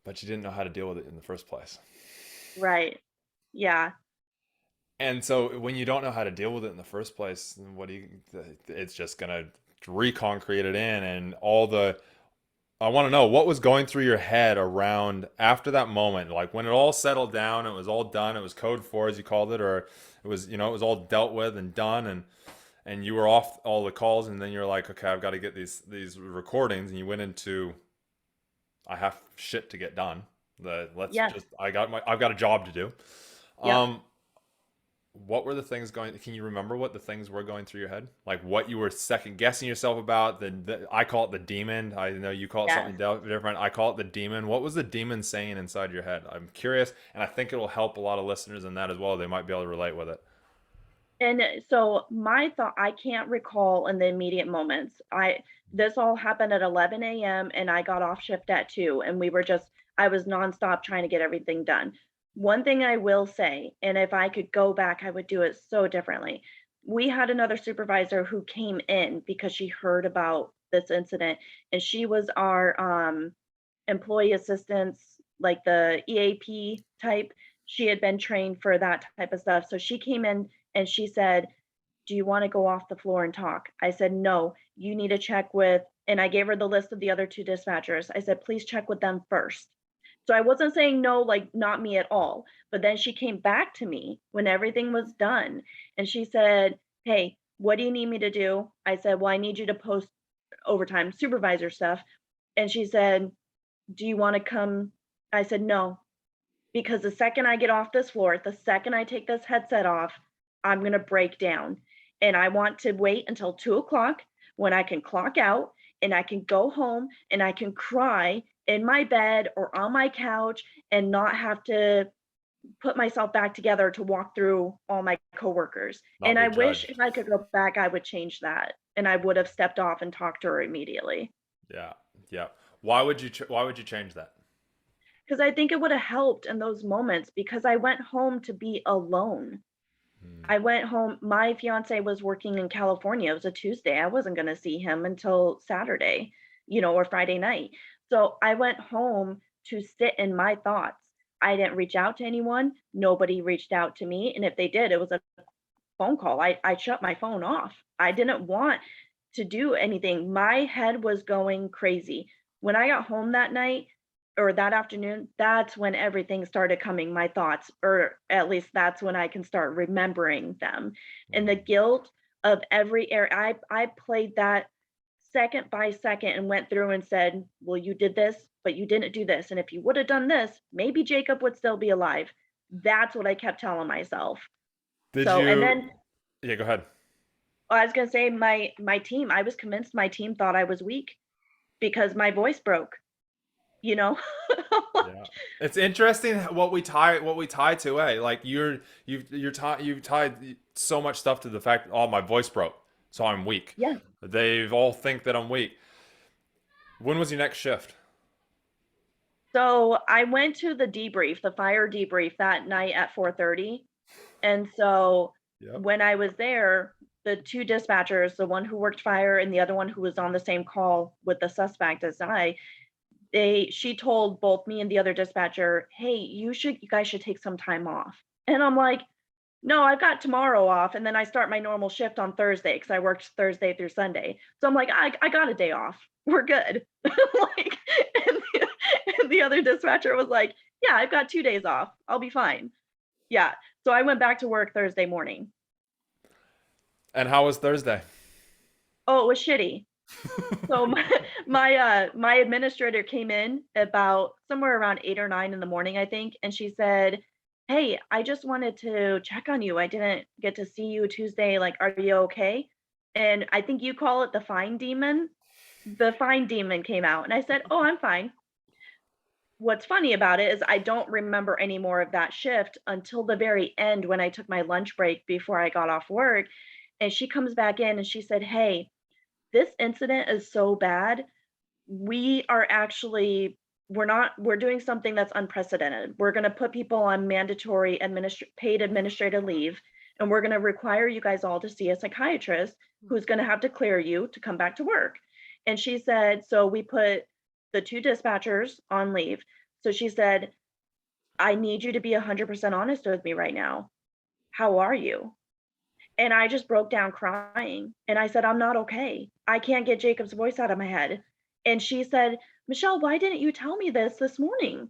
but you didn't know how to deal with it in the first place. Right. Yeah. And so when you don't know how to deal with it in the first place, what do you, it's just going to recon created in and all the I want to know what was going through your head around after that moment, like when it all settled down, it was all done, it was code 4 as you called it, or it was, it was all dealt with and done, and you were off all the calls, and then you're like, okay, I've got to get these recordings, and you went into, I have shit to get done. The let's Yes. just I've got a job to do. Yep. Um, what were the things going? Can you remember what the things were going through your head? Like what you were second guessing yourself about? I call it the demon. I know you call it Yes. something different. I call it the demon. What was the demon saying inside your head? I'm curious, and I think it will help a lot of listeners in that as well. They might be able to relate with it. And so my thought, I can't recall in the immediate moments. This all happened at 11 a.m. and I got off shift at 2, and I was nonstop trying to get everything done. One thing I will say, and if I could go back, I would do it so differently. We had another supervisor who came in because she heard about this incident, and she was our employee assistance, like the EAP type. She had been trained for that type of stuff. So she came in and she said, "Do you want to go off the floor and talk?" I said, "No, you need to check with," and I gave her the list of the other two dispatchers. I said, "Please check with them first." So I wasn't saying no, like not me at all. But then she came back to me when everything was done and she said, "Hey, what do you need me to do?" I said, "Well, I need you to post overtime supervisor stuff." And she said, "Do you want to come?" I said, "No, because the second I get off this floor, the second I take this headset off, I'm going to break down. And I want to wait until 2 o'clock when I can clock out and I can go home and I can cry in my bed or on my couch and not have to put myself back together to walk through all my coworkers." Not And be I wish judged. if I could go back, I would change that. And I would have stepped off and talked to her immediately. Yeah, yeah. Why would you change that? Because I think it would have helped in those moments because I went home to be alone. Hmm. I went home. My fiance was working in California. It was a Tuesday. I wasn't going to see him until Saturday, or Friday night. So I went home to sit in my thoughts. I didn't reach out to anyone. Nobody reached out to me. And if they did, it was a phone call. I shut my phone off. I didn't want to do anything. My head was going crazy. When I got home that night or that afternoon, that's when everything started coming, my thoughts, or at least that's when I can start remembering them. And the Hmm. guilt of every area, I played that second by second and went through and said, "Well, you did this, but you didn't do this. And if you would have done this, maybe Jacob would still be alive." That's what I kept telling myself. Did So, and you? then Yeah, go ahead. I was gonna say my team, I was convinced my team thought I was weak because my voice broke, you know? Yeah, it's interesting what we tie to. Like you've tied so much stuff to the fact, oh, my voice broke, so I'm weak. Yeah. They all think that I'm weak. When was your next shift? So I went to the debrief, the fire debrief that night at 4:30. And so Yep. when I was there, the two dispatchers, the one who worked fire and the other one who was on the same call with the suspect as she told both me and the other dispatcher, "Hey, you guys should take some time off." And I'm like, "No, I've got tomorrow off, and then I start my normal shift on Thursday because I worked Thursday through Sunday." So I'm like, I got a day off. We're good." Like, and the other dispatcher was like, "Yeah, I've got 2 days off. I'll be fine." Yeah. So I went back to work Thursday morning. And how was Thursday? Oh, it was shitty. So my administrator came in about somewhere around 8 or 9 in the morning, I think, and she said, "Hey, I just wanted to check on you. I didn't get to see you Tuesday. Like, are you okay?" And I think you call it the fine demon. The fine demon came out, and I said, "Oh, I'm fine." What's funny about it is I don't remember any more of that shift until the very end when I took my lunch break before I got off work. And she comes back in and she said, "Hey, this incident is so bad. We are actually we're doing something that's unprecedented. We're going to put people on mandatory paid administrative leave, and we're going to require you guys all to see a psychiatrist who's going to have to clear you to come back to work." And she said, so we put the two dispatchers on leave. So she said, "I need you to be 100% honest with me right now. How are you?" And I just broke down crying, and I said, "I'm not okay. I can't get Jacob's voice out of my head." And she said, "Michelle, why didn't you tell me this morning?"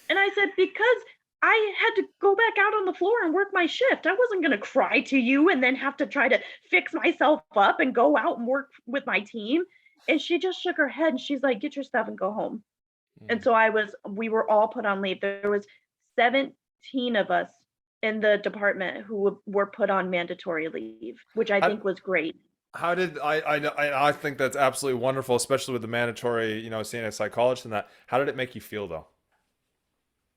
And I said, "Because I had to go back out on the floor and work my shift. I wasn't gonna cry to you and then have to try to fix myself up and go out and work with my team." And she just shook her head and she's like, "Get your stuff and go home." And Mm. so we were all put on leave. There was 17 of us in the department who were put on mandatory leave, which I How, think was great. how did I think that's absolutely wonderful, especially with the mandatory, seeing a psychologist and that. How did it make you feel though?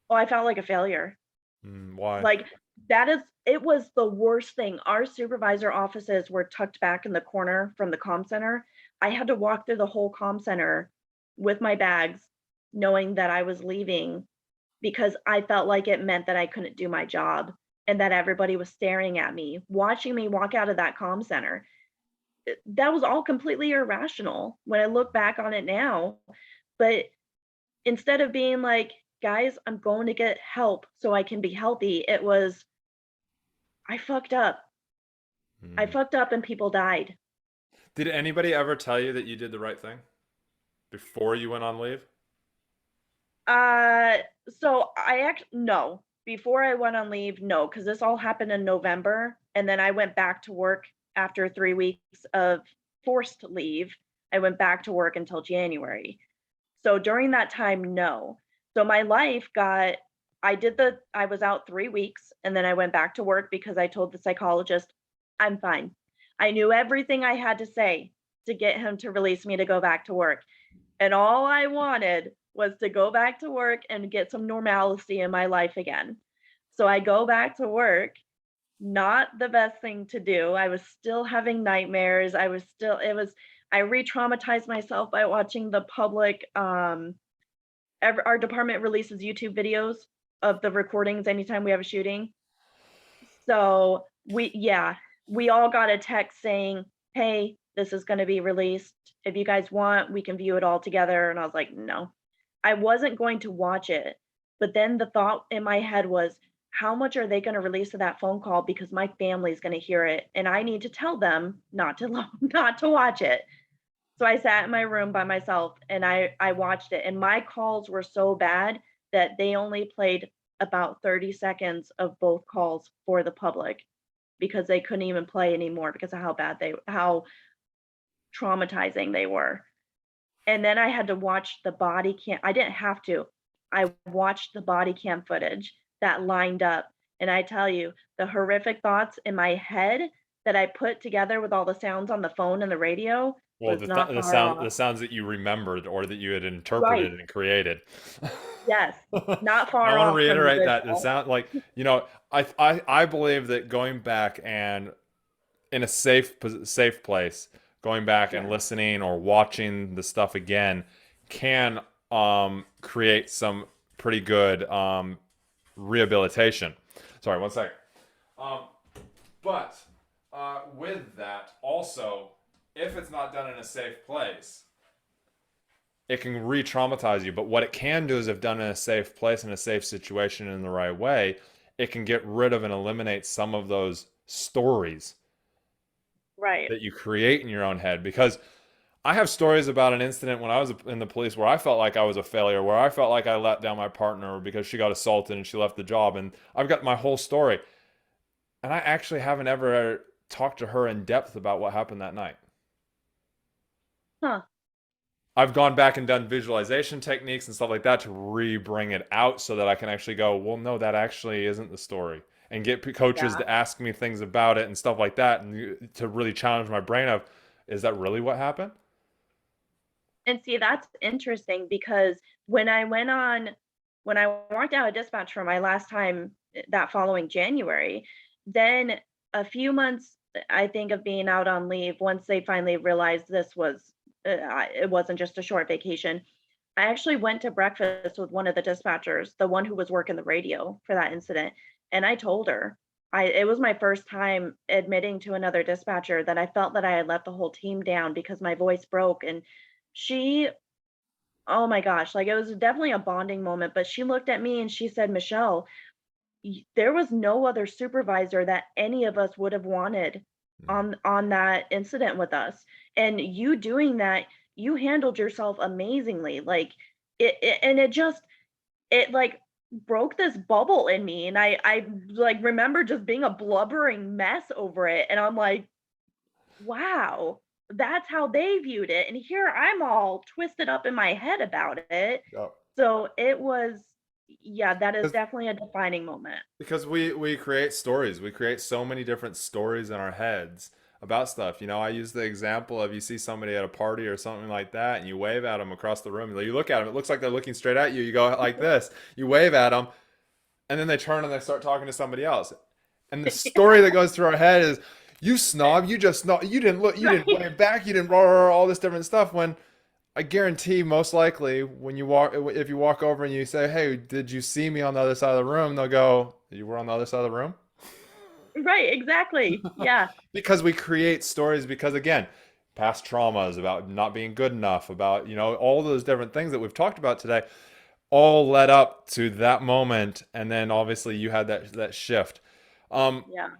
Oh, I felt like a failure. Why? Like, it was the worst thing. Our supervisor offices were tucked back in the corner from the comm center. I had to walk through the whole comm center with my bags, knowing that I was leaving because I felt like it meant that I couldn't do my job and that everybody was staring at me, watching me walk out of that comm center. That was all completely irrational when I look back on it now. But instead of being like, guys, I'm going to get help so I can be healthy, it was, I fucked up. I Hmm. fucked up and people died. Did anybody ever tell you that you did the right thing before you went on leave? Uh, so I actually, no. Before I went on leave, no, because this all happened in November. And then I went back to work after 3 weeks of forced leave. I went back to work until January. So during that time, no. So my life got, I was out 3 weeks and then I went back to work because I told the psychologist, I'm fine. I knew everything I had to say to get him to release me to go back to work. And all I wanted was to go back to work and get some normalcy in my life again. So I go back to work, not the best thing to do. I was still having nightmares. I re-traumatized myself by watching the public our department releases YouTube videos of the recordings anytime we have a shooting. So we all got a text saying, "Hey, this is going to be released. If you guys want, we can view it all together." And I was like, "No." I wasn't going to watch it. But then the thought in my head was, how much are they going to release of that phone call because my family's going to hear it and I need to tell them not to not to watch it. So I sat in my room by myself and I watched it and my calls were so bad that they only played about 30 seconds of both calls for the public because they couldn't even play anymore because of how traumatizing they were. And then I had to watch the body cam. I didn't have to. I watched the body cam footage that lined up, and I tell you, the horrific thoughts in my head that I put together with all the sounds on the phone and the radio Well, was not the far sound off. the sounds that you remembered or that you had Right. interpreted and created. Yes. Not I far want to off from the reiterate that the visual. sound like I believe that going back and in a safe place, going back and Yeah. listening or watching the stuff again can create some pretty good rehabilitation. Sorry, one second. Um, but with that, also, if it's not done in a safe place, it can re-traumatize you. But what it can do is, if done in a safe place, in a safe situation, in the right way, it can get rid of and eliminate some of those stories Right. that you create in your own head. Because I have stories about an incident when I was in the police where I felt like I was a failure, where I felt like I let down my partner because she got assaulted and she left the job. And I've got my whole story. And I actually haven't ever talked to her in depth about what happened that night. Huh. I've gone back and done visualization techniques and stuff like that to re-bring it out so that I can actually go, well, no, that actually isn't the story, and get coaches Yeah. to ask me things about it and stuff like that, and to really challenge my brain of, is that really what happened? And see, that's interesting because when I went on when I walked out of dispatch for my last time that following January, then a few months, I think, of being out on leave, once they finally realized this was it wasn't just a short vacation, I actually went to breakfast with one of the dispatchers, the one who was working the radio for that incident, and I told her it was my first time admitting to another dispatcher that I felt that I had let the whole team down because my voice broke and she oh my gosh, like, it was definitely a bonding moment, but she looked at me and she said, "Michelle, there was no other supervisor that any of us would have wanted Mhm. on that incident with us. And you doing that, you handled yourself amazingly. Like and it just it like broke this bubble in me, and I like remember just being a blubbering mess over it, and I'm like, wow, that's how they viewed it, and here I'm all twisted up in my head about it. Yeah. So it was, yeah, that is 'Cause- definitely a defining moment. Because we create stories. We create so many different stories in our heads about stuff. You know, I use the example of you see somebody at a party or something like that, and you wave at them across the room. You look at them, it looks like they're looking straight at you. You go like this, you wave at them, and then they turn and they start talking to somebody else. And the story that goes through our head is, "You snob, you just snob, you didn't look, you didn't Right. wave back, you didn't rah, rah, rah," all this different stuff." When I guarantee, most likely, when you walk, if you walk over and you say, "Hey, did you see me on the other side of the room?" They'll go, "You were on the other side of the room." Right, exactly. Yeah. Because we create stories. Because again, past traumas about not being good enough, about all those different things that we've talked about today, all led up to that moment, and then obviously you had that shift. Um, Yeah.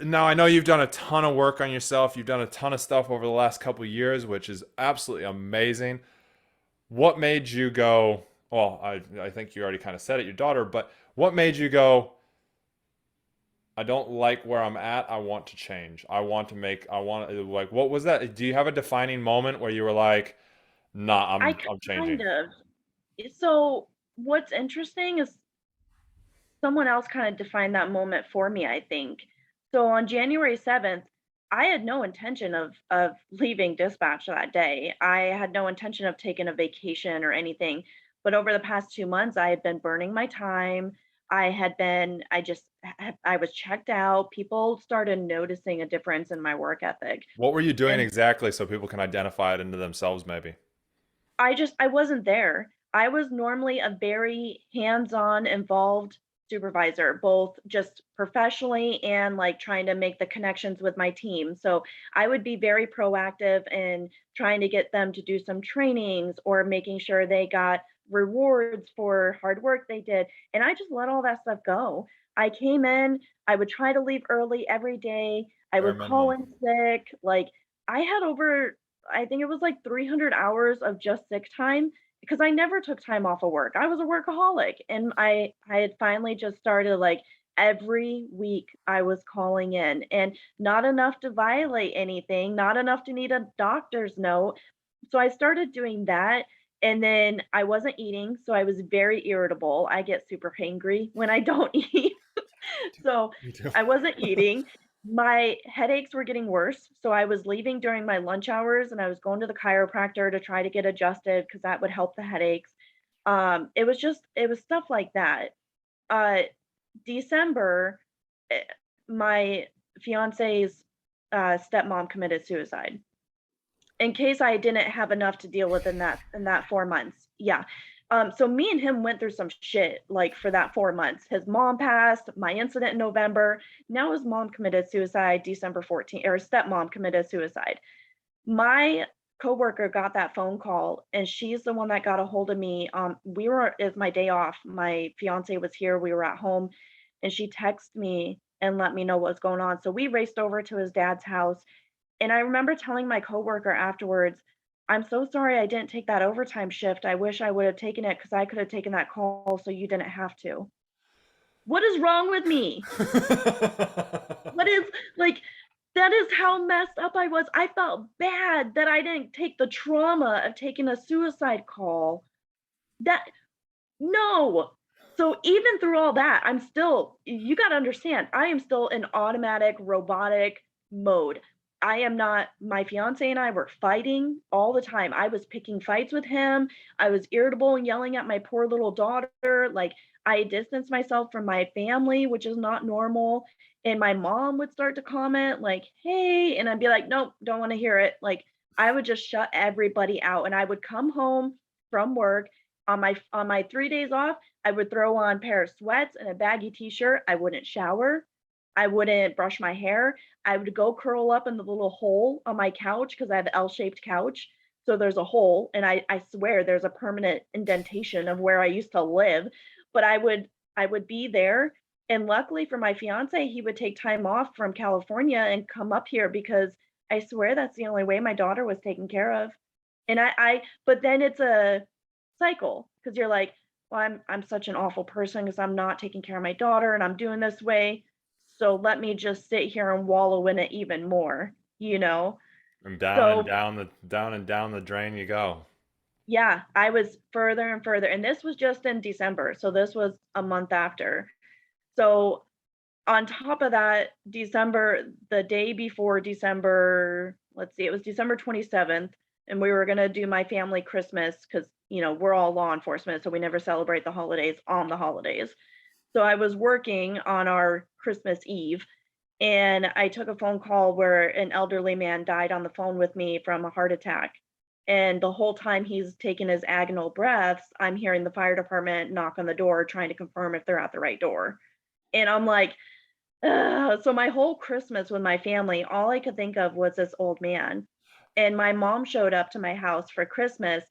Now I know you've done a ton of work on yourself. You've done a ton of stuff over the last couple of years, which is absolutely amazing. What made you go? Well, I think you already kind of said it, your daughter, but what made you go, "I don't like where I'm at. I want to change. I want to make. I want like." What was that? Do you have a defining moment where you were like, "Nah, I I'm kind changing." of. So what's interesting is someone else kind of defined that moment for me, I think. So on January 7th, I had no intention of leaving dispatch that day. I had no intention of taking a vacation or anything. But over the past 2 months, I had been burning my time. I was checked out. People started noticing a difference in my work ethic. What were you doing And exactly so people can identify it into themselves, maybe? I wasn't there. I was normally a very hands-on, involved supervisor, both just professionally and like trying to make the connections with my team. So I would be very proactive in trying to get them to do some trainings or making sure they got rewards for hard work they did. And I just let all that stuff go. I came in, I would try to leave early every day. I Bare would call minimum. in sick. Like I had over I think it was like 300 hours of just sick time because I never took time off of work. I was a workaholic, and I had finally just started like every week I was calling in, and not enough to violate anything, not enough to need a doctor's note. So I started doing that, and then I wasn't eating, so I was very irritable. I get super hangry when I don't eat. So Me too. I wasn't eating. My headaches were getting worse. So I was leaving during my lunch hours and I was going to the chiropractor to try to get adjusted because that would help the headaches. It was stuff like that. Uh, December, eh, my fiance's stepmom committed suicide in case I didn't have enough to deal with in that 4 months. Yeah. So me and him went through some shit like for that 4 months. His mom passed, my incident in November. Now his mom committed suicide December 14th, or his stepmom committed suicide. My coworker got that phone call and she's the one that got a hold of me. We were It was my day off. My fiance was here. We were at home and she texted me and let me know what was going on. So we raced over to his dad's house and I remember telling my coworker afterwards, "I'm so sorry I didn't take that overtime shift. I wish I would have taken it because I could have taken that call so you didn't have to." What is wrong with me? What is like that is how messed up I was. I felt bad that I didn't take the trauma of taking a suicide call. That No. So even through all that, I'm still you gotta understand, I am still in automatic robotic mode. I am not My fiance and I were fighting all the time. I was picking fights with him. I was irritable and yelling at my poor little daughter. Like I distanced myself from my family, which is not normal. And my mom would start to comment like, "Hey," and I'd be like, "Nope, don't want to hear it." Like I would just shut everybody out and I would come home from work on my 3 days off, I would throw on a pair of sweats and a baggy t-shirt. I wouldn't shower. I wouldn't brush my hair. I would go curl up in the little hole on my couch because I have an L-shaped couch. So there's a hole, and I swear there's a permanent indentation of where I used to live. But I would be there. And luckily for my fiance, he would take time off from California and come up here because I swear that's the only way my daughter was taken care of. And but then it's a cycle because you're like, well, I'm such an awful person because I'm not taking care of my daughter and I'm doing this way. So let me just sit here and wallow in it even more, you know? And So down the drain you go. yeah, I was further and further. And this was just in December. So this was a month after. So on top of that, the day before December, let's see, it was December 27th, and we were going to do my family Christmas because, we're all law enforcement, so we never celebrate the holidays on the holidays. So I was working on our Christmas Eve, and I took a phone call where an elderly man died on the phone with me from a heart attack. And the whole time he's taking his agonal breaths, I'm hearing the fire department knock on the door trying to confirm if they're at the right door. And I'm like, ugh. So my whole Christmas with my family, all I could think of was this old man. And my mom showed up to my house for Christmas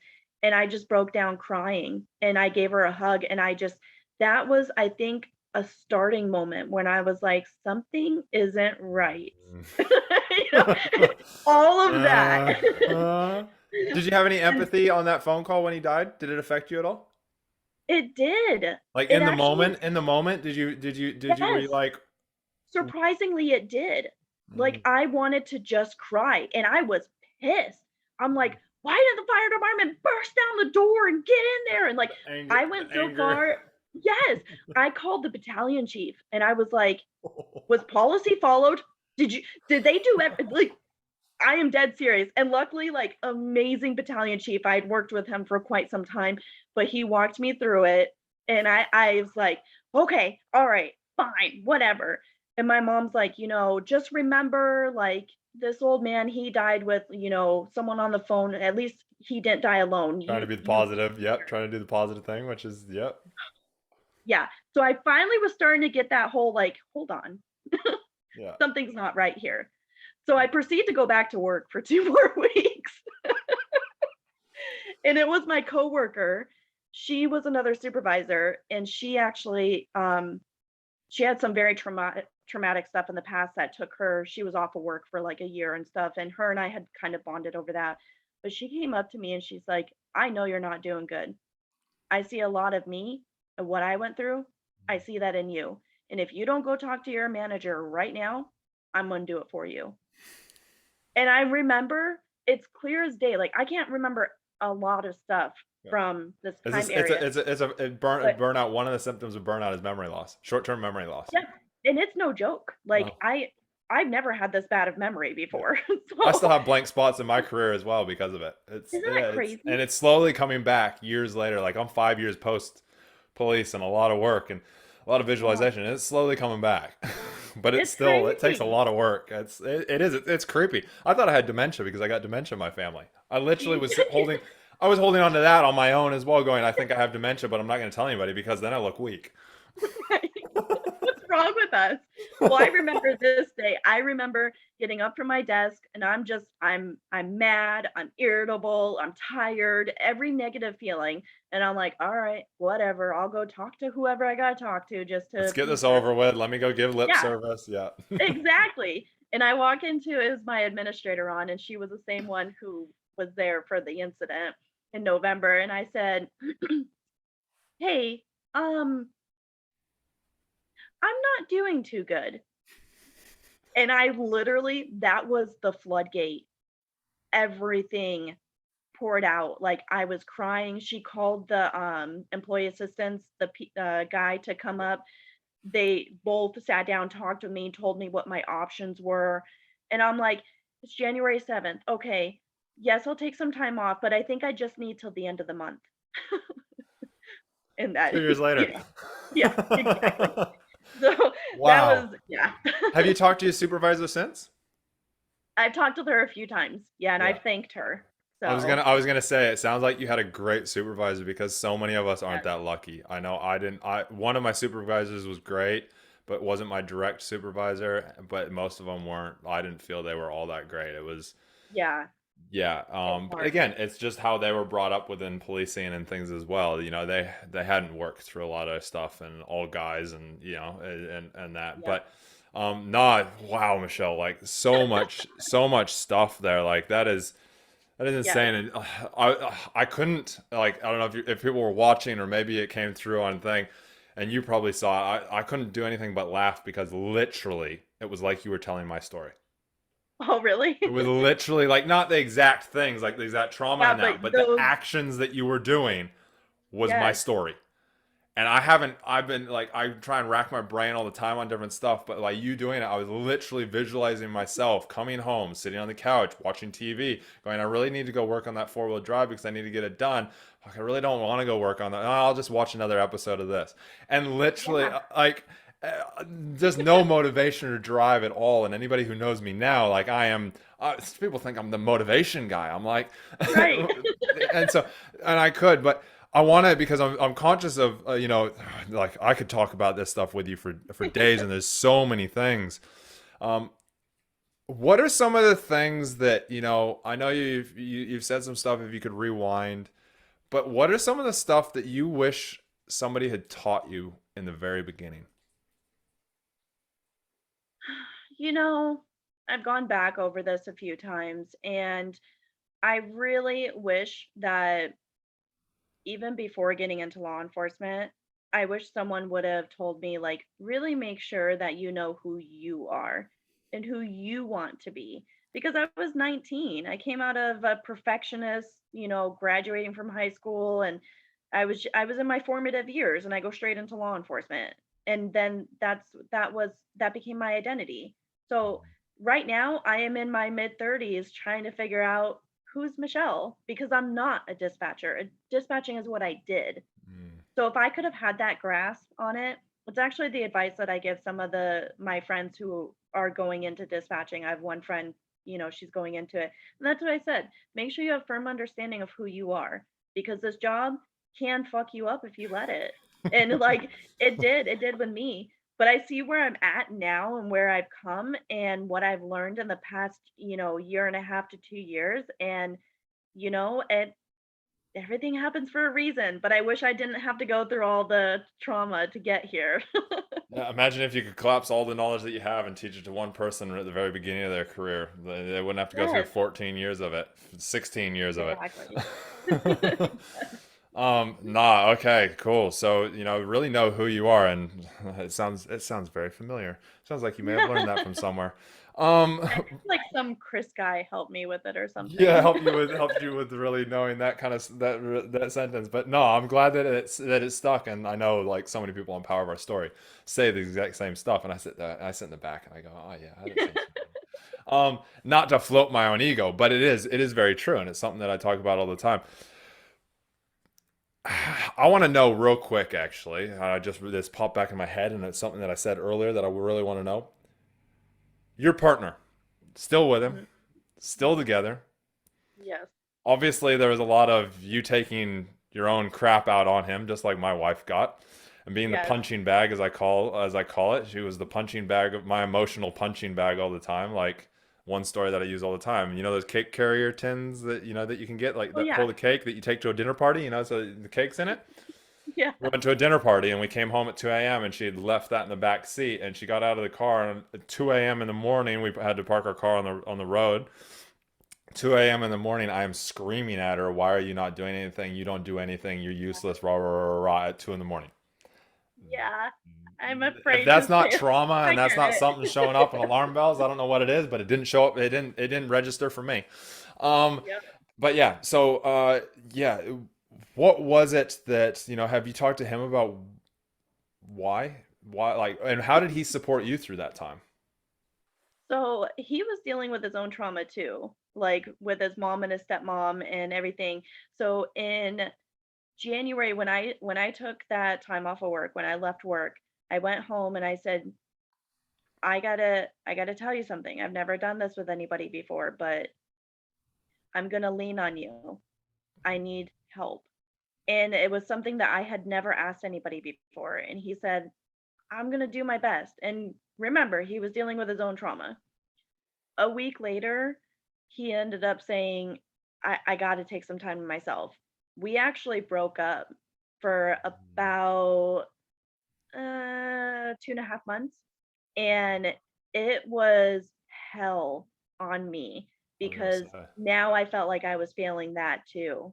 and I just broke down crying and I gave her a hug and that was, I think, a starting moment when I was like, something isn't right. You know, all of that. Uh, uh, did you have any And empathy on that phone call when he died? Did it affect you at all? it did. Like It actually, in the moment, were you yes. like, Surprisingly, it did. Like, mm, I wanted to just cry, and I was pissed. I'm like, "Why did the fire department burst down the door and get in there?" And, like, I the went so anger? far. Yes, I called the battalion chief, and I was like, "Was policy followed? Did they do like, I am dead serious." And luckily, like, amazing battalion chief, I'd worked with him for quite some time, but he walked me through it, and I was like, "Okay, all right, fine, whatever." And my mom's like, "Just remember, like, this old man, he died with, someone on the phone. At least he didn't die alone. Trying to You be the you positive. Yep, trying to do the positive thing, which is yep. Yeah." So I finally was starting to get that whole like, "Hold on, Yeah. something's not right here." So I proceed to go back to work for 2 more weeks. And it was my coworker. She was another supervisor, and she actually she had some very traumatic stuff in the past that took her. She was off of work for like a year and stuff, and her and I had kind of bonded over that. But she came up to me and she's like, "I know you're not doing good. I see a lot of me and what I went through. I see that in you. And if you don't go talk to your manager right now, I'm going to do it for you." And I remember it's clear as day. Like, I can't remember a lot of stuff Yeah. from this Is time this area, a but burnout? One of the symptoms of burnout is memory loss, short-term memory loss. yeah, and it's no joke. Like, No. I've never had this bad of memory Yeah. before. I still So, have blank spots in my career as well because of it. It's isn't that yeah, it's and crazy? it's slowly coming back years later. Like I'm 5 years post police and a lot of work and a lot of Oh, visualization. And it's slowly coming back, but it's it takes a crazy. lot of work. It's creepy. I thought I had dementia because I got dementia in my family. I literally was holding. I was holding on to that on my own as well, going, I think I have dementia, but I'm not going to tell anybody because then I look weak. What's wrong with us? Well, I remember this day. I remember getting up from my desk and I'm mad, I'm irritable, I'm tired, every negative feeling. And I'm like, all right, whatever. I'll go talk to whoever I gotta talk to just to Let's get appease this them. over with. Let me go give lip Yeah, service. Yeah. exactly. And I walk into it was my administrator on, and she was the same one who was there for the incident in November. And I said, "Hey, I'm not doing too good." And I literally that was the floodgate. Everything poured out. Like, I was crying. She called the, employee assistants, guy to come up. They both sat down, talked with me, told me what my options were, and I'm like, "It's January 7th. Okay. Yes, I'll take some time off, but I think I just need till the end of the month." And that 2 years later. yeah, yeah, exactly. So, that Wow. was yeah. Have you talked to your supervisor since? I've talked with her a few times. Yeah, and Yeah. I've thanked her. So, I was gonna say it sounds like you had a great supervisor because so many of us aren't yeah. that lucky. I know I didn't I one of my supervisors was great, but wasn't my direct supervisor, but most of them weren't. I didn't feel they were all that great. It was Yeah. Yeah, It's but hard. again, it's just how they were brought up within policing and things as well. They hadn't worked through a lot of stuff and all guys and and that. Yep. But nah, wow, Michelle, like so much stuff there. Like that is Yes. insane. And I couldn't like I don't know if people were watching or maybe it came through on thing, and you probably saw it. I couldn't do anything but laugh because literally it was like you were telling my story. Oh, really? It was literally like not the exact things, like the exact trauma Yeah, and but that, but the those, actions that you were doing was my yes. story. And I haven't, I've been like, I try and rack my brain all the time on different stuff, but like you doing it, I was literally visualizing myself coming home, sitting on the couch, watching TV, going, I really need to go work on that four-wheel drive because I need to get it done. Like, I really don't want to go work on that. Oh, I'll just watch another episode of this. And literally, Yeah. just no motivation or drive at all. And anybody who knows me now, like I am, people think I'm the motivation guy. I'm like, Right. and so, and I could, but I want to because I'm conscious of like I could talk about this stuff with you for days, and there's so many things. Um, what are some of the things that I know you've said some stuff if you could rewind, but what are some of the stuff that you wish somebody had taught you in the very beginning? You know, I've gone back over this a few times, and I really wish that even before getting into law enforcement, I wish someone would have told me, like, really make sure that you know who you are and who you want to be. Because I was 19. I came out of a perfectionist, graduating from high school, and I was in my formative years, and I go straight into law enforcement. And then that became my identity. So right now I am in my mid 30s trying to figure out who's Michelle because I'm not a dispatcher. Dispatching is what I did. Mm. So if I could have had that grasp on it, it's actually the advice that I give some of the my friends who are going into dispatching. I have one friend, she's going into it. And that's what I said. Make sure you have firm understanding of who you are because this job can fuck you up if you let it. And like it did with me. But I see where I'm at now and where I've come and what I've learned in the past, year and a half to 2 years. And it everything happens for a reason, but I wish I didn't have to go through all the trauma to get here. Yeah, imagine if you could collapse all the knowledge that you have and teach it to one person at the very beginning of their career. They wouldn't have to go through Yes, 14 years of it, 16 years of exactly. it. Nah, okay, cool. So, really know who you are, and it sounds very familiar. Sounds like you may have learned that from somewhere. Um, I think like some Chris guy helped me with it or yeah, something. helped you with really knowing that kind of that sentence. But no, I'm glad that it's stuck, and I know like so many people on Power of Our Story say the exact same stuff, and I sit in the back and I go, oh yeah, I did the same thing. Not to float my own ego, but it is very true, and it's something that I talk about all the time. I want to know real quick, actually. Just this popped back in my head, and it's something that I said earlier that I really want to know. Your partner, still with him, Mhm. still together. Yes, Obviously, there was a lot of you taking your own crap out on him, just like my wife got, and being the yes. punching bag as I call it. She was the punching bag of my emotional punching bag all the time. Like one story that I use all the time. You know those cake carrier tins that you can get like Oh that yeah, hold a cake that you take to a dinner party. So the cake's in it. yeah. We went to a dinner party and we came home at 2 a.m. and she had left that in the back seat and she got out of the car and at 2 a.m. in the morning we had to park our car on the road. 2 a.m. in the morning I am screaming at her, why are you not doing anything? You don't do anything. You're useless. Rah rah rah rah at 2 in the morning. Yeah. I'm If afraid to that's not say trauma I and that's get not it. something showing up in alarm bells, I don't know what it is, but it didn't show up. It didn't register for me. Um, Yep. but yeah, so yeah, what was it that, have you talked to him about why like and how did he support you through that time? So he was dealing with his own trauma too, like with his mom and his stepmom and everything. So in January when I took that time off of work, when I left work, I went home and I said, I gotta tell you something. I've never done this with anybody before, but I'm gonna lean on you. I need help. And it was something that I had never asked anybody before. And he said, I'm gonna do my best. And remember, he was dealing with his own trauma. A week later, he ended up saying, I got to take some time to myself. We actually broke up for about 2.5 months, and it was hell on me I was gonna because say. now I felt like I was failing that too.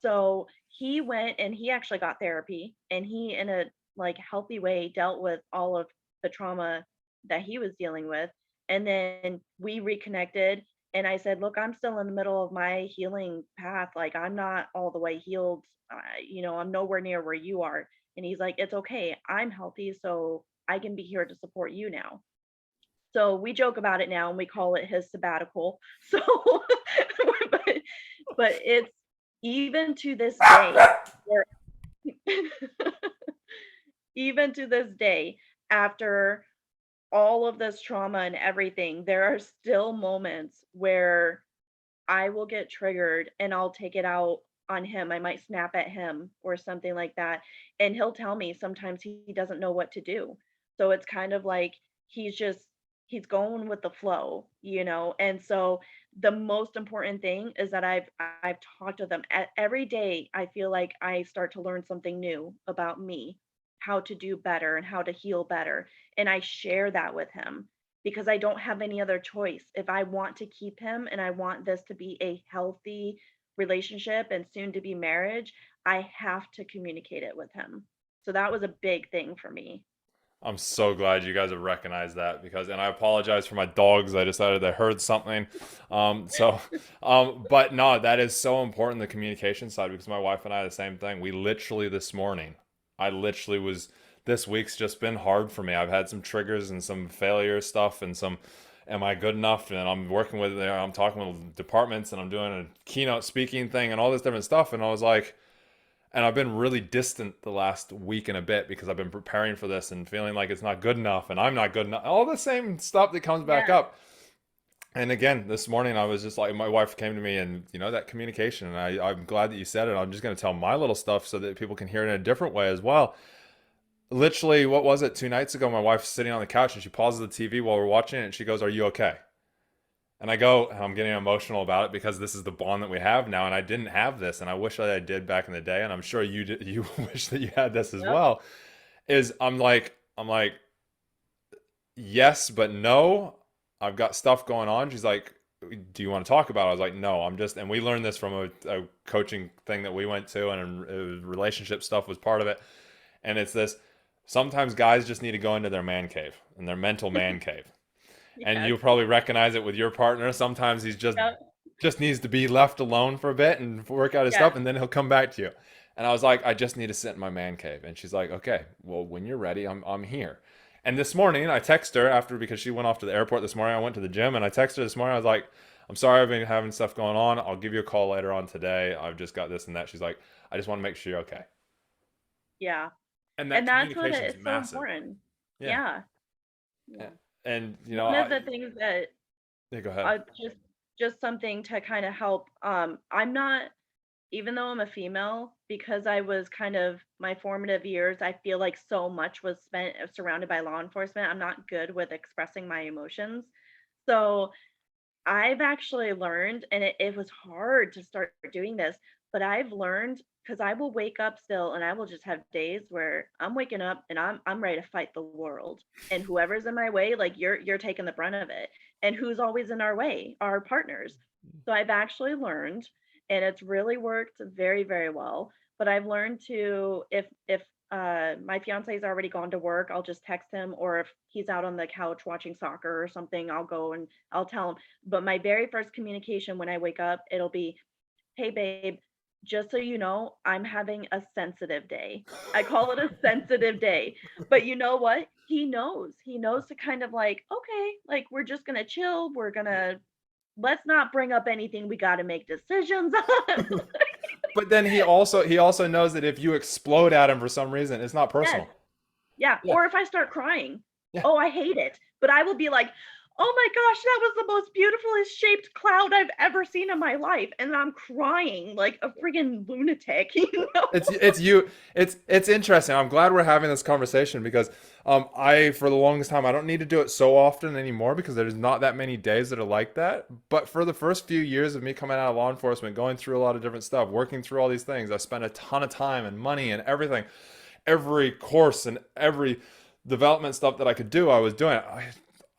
So he went and he actually got therapy, and he, in a like healthy way, dealt with all of the trauma that he was dealing with. And then we reconnected, and I said, "Look, I'm still in the middle of my healing path. Like, I'm not all the way healed. I'm nowhere near where you are." And he's like, "It's okay. I'm healthy, so I can be here to support you now." So we joke about it now and we call it his sabbatical. So, but, but it's even to this day, where even to this day, after all of this trauma and everything, there are still moments where I will get triggered and I'll take it out on him. I might snap at him or something like that. And he'll tell me sometimes he doesn't know what to do. So it's kind of like he's just he's going with the flow, you know? And so the most important thing is that I've talked to them every day. I feel like I start to learn something new about me, how to do better and how to heal better. And I share that with him because I don't have any other choice. If I want to keep him and I want this to be a healthy relationship and soon to be marriage, I have to communicate it with him. So that was a big thing for me. I'm so glad you guys have recognized that because, and I apologize for my dogs. I decided they heard something. But no, that is so important, the communication side, because my wife and I are the same thing. We literally this morning, I literally was, this week's just been hard for me. I've had some triggers and some failure stuff and some, am I good enough? And I'm working with, I'm talking with departments and I'm doing a keynote speaking thing and all this different stuff. And I was like, and I've been really distant the last week and a bit because I've been preparing for this and feeling like it's not good enough and I'm not good enough. All the same stuff that comes back Yes. up. And again, this morning I was just like, my wife came to me and, that communication. And I'm glad that you said it. I'm just going to tell my little stuff so that people can hear it in a different way as well. Literally, what was it? 2 nights ago, my wife's sitting on the couch and she pauses the TV while we're watching it and she goes, "Are you okay?" And I go, and I'm getting emotional about it because this is the bond that we have now, and I didn't have this, and I wish that I did back in the day, and I'm sure you did, you wish that you had this as Yep. well. I'm like, yes, but no. I've got stuff going on. She's like, "Do you want to talk about it?" I was like, "No, I'm just," and we learned this from a coaching thing that we went to, and relationship stuff was part of it. And it's this: sometimes guys just need to go into their man cave and their mental man cave, and Yes. you'll probably recognize it with your partner. Sometimes he's just Yep. just needs to be left alone for a bit and work out his stuff, Yes. and then he'll come back to you. And I was like, I just need to sit in my man cave. And she's like, okay, well, when you're ready, I'm here. And this morning, I text her after because she went off to the airport this morning. I went to the gym and I texted her this morning. I was like, I'm sorry I've been having stuff going on. I'll give you a call later on today. I've just got this and that. She's like, I just want to make sure you're okay. Yeah. And that And that's what communication is it's so massive. important. Yeah. Yeah. Yeah. And One of the things that yeah, go ahead. uh, just just something to kind of help. I'm not, even though I'm a female, because I was kind of my formative years, I feel like so much was spent surrounded by law enforcement. I'm not good with expressing my emotions. So I've actually learned, and it was hard to start doing this, but I've learned because I will wake up still and I will just have days where I'm waking up and I'm ready to fight the world. And whoever's in my way, like you're taking the brunt of it. And who's always in our way? Our partners. So I've actually learned, and it's really worked very, very well. But I've learned to, if my fiance's already gone to work, I'll just text him, or if he's out on the couch watching soccer or something, I'll go and I'll tell him. But my very first communication when I wake up, it'll be, "Hey, babe, just so you know, I'm having a sensitive day." I call it a sensitive day. But you know what? He knows. He knows to kind of like, okay, like we're just going to chill. Let's not bring up anything we got to make decisions on. But then he also knows that if you explode at him for some reason, it's not Yes. personal. Yeah. Yeah. Or if I start crying, Yeah. oh, I hate it. But I will be like, oh my gosh, that was the most beautifulest shaped cloud I've ever seen in my life. And I'm crying like a friggin' lunatic, you know? It's interesting. I'm glad we're having this conversation because I for the longest time I don't need to do it so often anymore because there's not that many days that are like that. But for the first few years of me coming out of law enforcement, going through a lot of different stuff, working through all these things, I spent a ton of time and money and everything, every course and every development stuff that I could do, I was doing.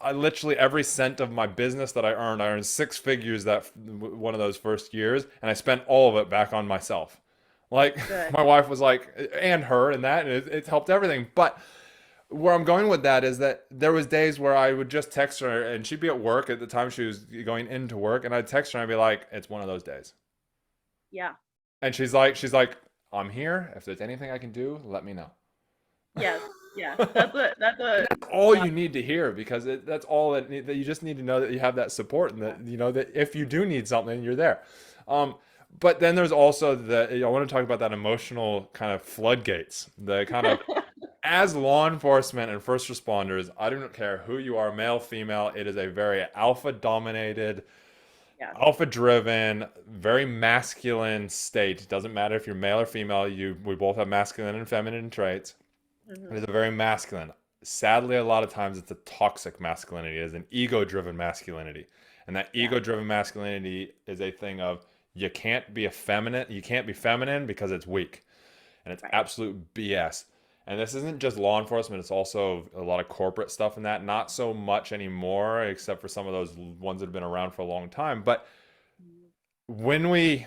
I literally every cent of my business that I earned six figures that one of those first years, and I spent all of it back on myself. Like Good. my wife was like, and her, and that, and it helped everything. But where I'm going with that is that there was days where I would just text her, and she'd be at work at the time she was going into work, and I'd text her and I'd be like, "It's one of those days," Yeah. and she's like, "I'm here. If there's anything I can do, let me know." Yes. Yeah. That's a All lot. you need to hear because that's all that you just need to know that you have that support and that you know that if you do need something, you're there. Um, but then there's also I want to talk about that emotional kind of floodgates, the kind of as law enforcement and first responders, I don't care who you are, male, female, it is a very alpha dominated, Yes. alpha driven, very masculine state. It doesn't matter if you're male or female, we both have masculine and feminine traits. It Hmm. is a very masculine. Sadly, a lot of times it's a toxic masculinity. It is an ego-driven masculinity. And that Yeah. ego-driven masculinity is a thing of you can't be feminine because it's weak. And it's Right. absolute BS. And this isn't just law enforcement, it's also a lot of corporate stuff and that. Not so much anymore, except for some of those ones that have been around for a long time. But Mhm. when we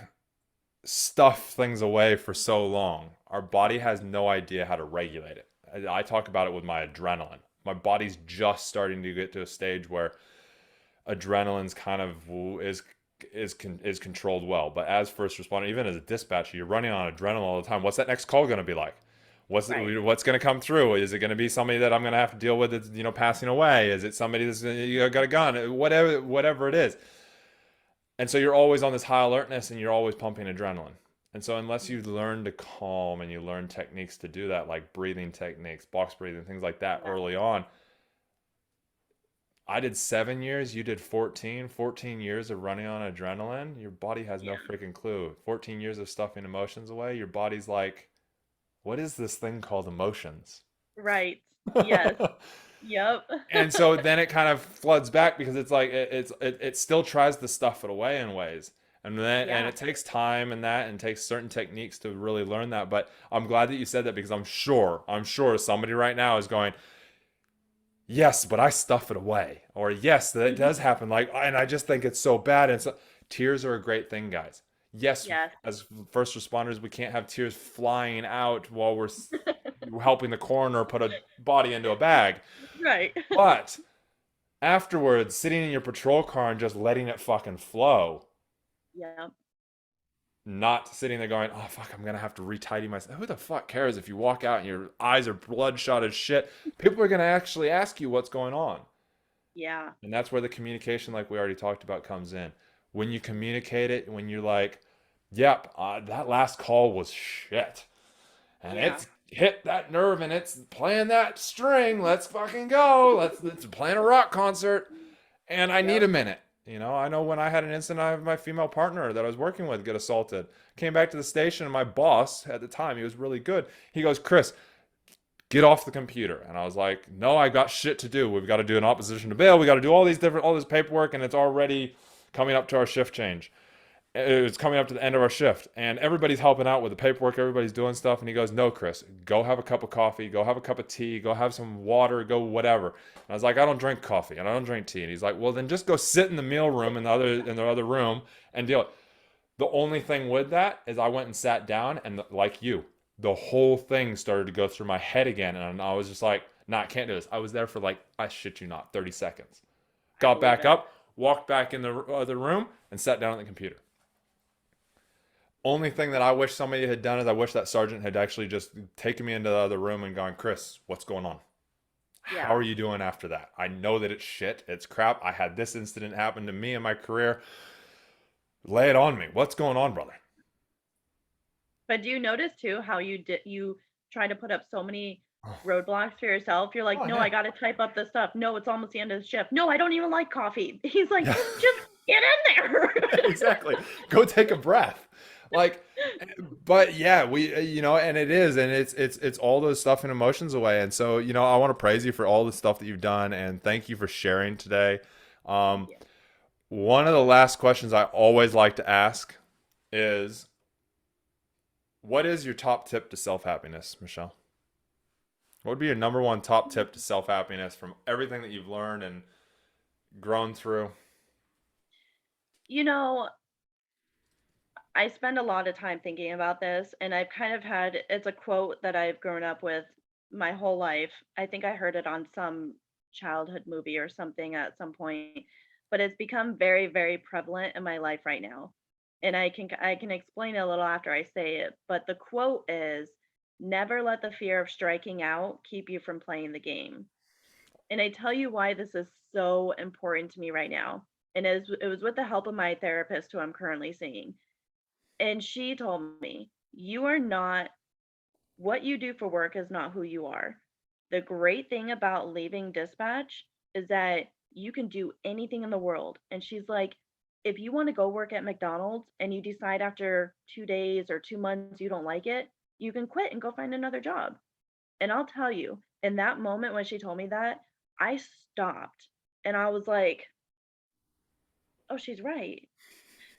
stuff things away for so long, our body has no idea how to regulate it. I talk about it with my adrenaline. My body's just starting to get to a stage where adrenaline's kind of is controlled well. But as first responder, even as a dispatcher, you're running on adrenaline all the time. What's that next call going to be like? Right. What's going to come through? Is it going to be somebody that I'm going to have to deal with that's passing away? Is it somebody that's got a gun? Whatever it is. And so you're always on this high alertness and you're always pumping adrenaline. And so unless you Mhm. learn to calm and you learn techniques to do that, like breathing techniques, box breathing, things like that Yeah. early on, I did 7 years, you did 14 years of running on adrenaline. Your body has no Yeah. freaking clue. 14 years of stuffing emotions away. Your body's like, what is this thing called emotions? Right. Yes. Yep. And so then it kind of floods back because it's like it still tries to stuff it away in ways, and Yeah. it takes time and that and takes certain techniques to really learn that. But I'm glad that you said that because I'm sure somebody right now is going, yes, but I stuff it away, or yes, that does Mhm. happen. Like, and I just think it's so bad. And so tears are a great thing, guys. Yes, Yes. as first responders, we can't have tears flying out while we're helping the coroner put a body into a bag, Right. but afterwards, sitting in your patrol car and just letting it fucking flow, Yep. not sitting there going, oh fuck, I'm gonna have to retidy myself. Who the fuck cares if you walk out and your eyes are bloodshot as shit? People are gonna actually ask you what's going on. Yeah. And that's where the communication, like we already talked about, comes in. When you communicate it, when you're like, yep, that last call was shit. And Yeah. it's hit that nerve and it's playing that string. Let's fucking go. Let's playing a rock concert. And I need Yep. a minute. I know when I had an incident, I have my female partner that I was working with get assaulted. Came back to the station, and my boss at the time, he was really good. He goes, Chris, get off the computer. And I was like, no, I got shit to do. We've got to do an opposition to bail. We got to do all this paperwork, and it's already coming up to our shift change. It's coming up to the end of our shift, and everybody's helping out with the paperwork. Everybody's doing stuff, and he goes, "No, Chris, go have a cup of coffee, go have a cup of tea, go have some water, go whatever." And I was like, "I don't drink coffee and I don't drink tea." And he's like, "Well, then just go sit in the meal room in the other room and deal it." The only thing with that is I went and sat down, and like you, the whole thing started to go through my head again, and I was just like, "Nah, I can't do this." I was there for like, I shit you not, 30 seconds. I Got believe back it. up, walked back in the other room, and sat down at the computer. Only thing that I wish somebody had done is I wish that sergeant had actually just taken me into the other room and gone, Chris, what's going on? How Yeah. are you doing after that? I know that it's shit. It's crap. I had this incident happen to me in my career. Lay it on me. What's going on, brother? But do you notice too how you try to put up so many roadblocks for yourself. You're like, Oh "No, yeah. I gotta type up this stuff. No, it's almost the end of the shift. No, I don't even like coffee." He's like, Yeah. "Just get in there." Exactly. Go take a breath. Like, but yeah, and it is, and it's all those stuff and emotions away. And so, I want to praise you for all the stuff that you've done, and thank you for sharing today. Thank Um, you. one of the last questions I always like to ask is, what is your top tip to self happiness, Michelle? What would be your number one top tip to self happiness from everything that you've learned and grown through? You know, I spend a lot of time thinking about this, and I've kind of had it's a quote that I've grown up with my whole life. I think I heard it on some childhood movie or something at some point, but it's become very, very prevalent in my life right now. And I can explain it a little after I say it, but the quote is, "Never let the fear of striking out keep you from playing the game." And I tell you why this is so important to me right now. And it was with the help of my therapist who I'm currently seeing, and she told me, "You are not what you do for work is not who you are. The great thing about leaving dispatch is that you can do anything in the world." And she's like, "If you want to go work at McDonald's and you decide after 2 days or 2 months you don't like it, you can quit and go find another job." And I'll tell you, in that moment when she told me that, I stopped and I was like, "Oh, she's right."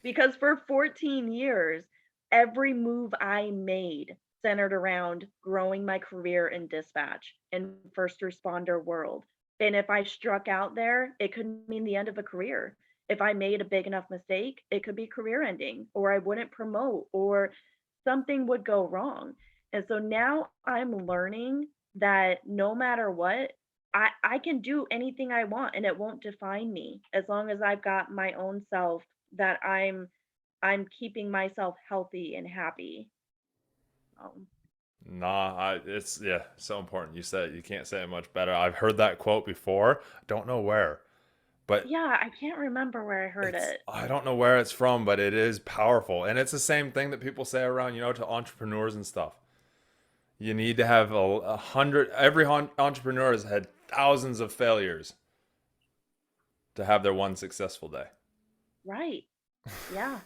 Because for 14 years, every move I made centered around growing my career in dispatch and first responder world. And if I struck out there, it could mean the end of a career. If I made a big enough mistake, it could be career ending, or I wouldn't promote, or something would go wrong. And so now I'm learning that no matter what, I can do anything I want and it won't define me as long as I've got my own self, that I'm keeping myself healthy and happy. Um, Nah, it's yeah, so important. You said it. You can't say it much better. I've heard that quote before. Don't know where, but yeah, I can't remember where I heard it's it. I don't know where it's from, but it is powerful, and it's the same thing that people say around, to entrepreneurs and stuff. You need to have a hundred. Every entrepreneur has had thousands of failures to have their one successful day. Right. Yeah,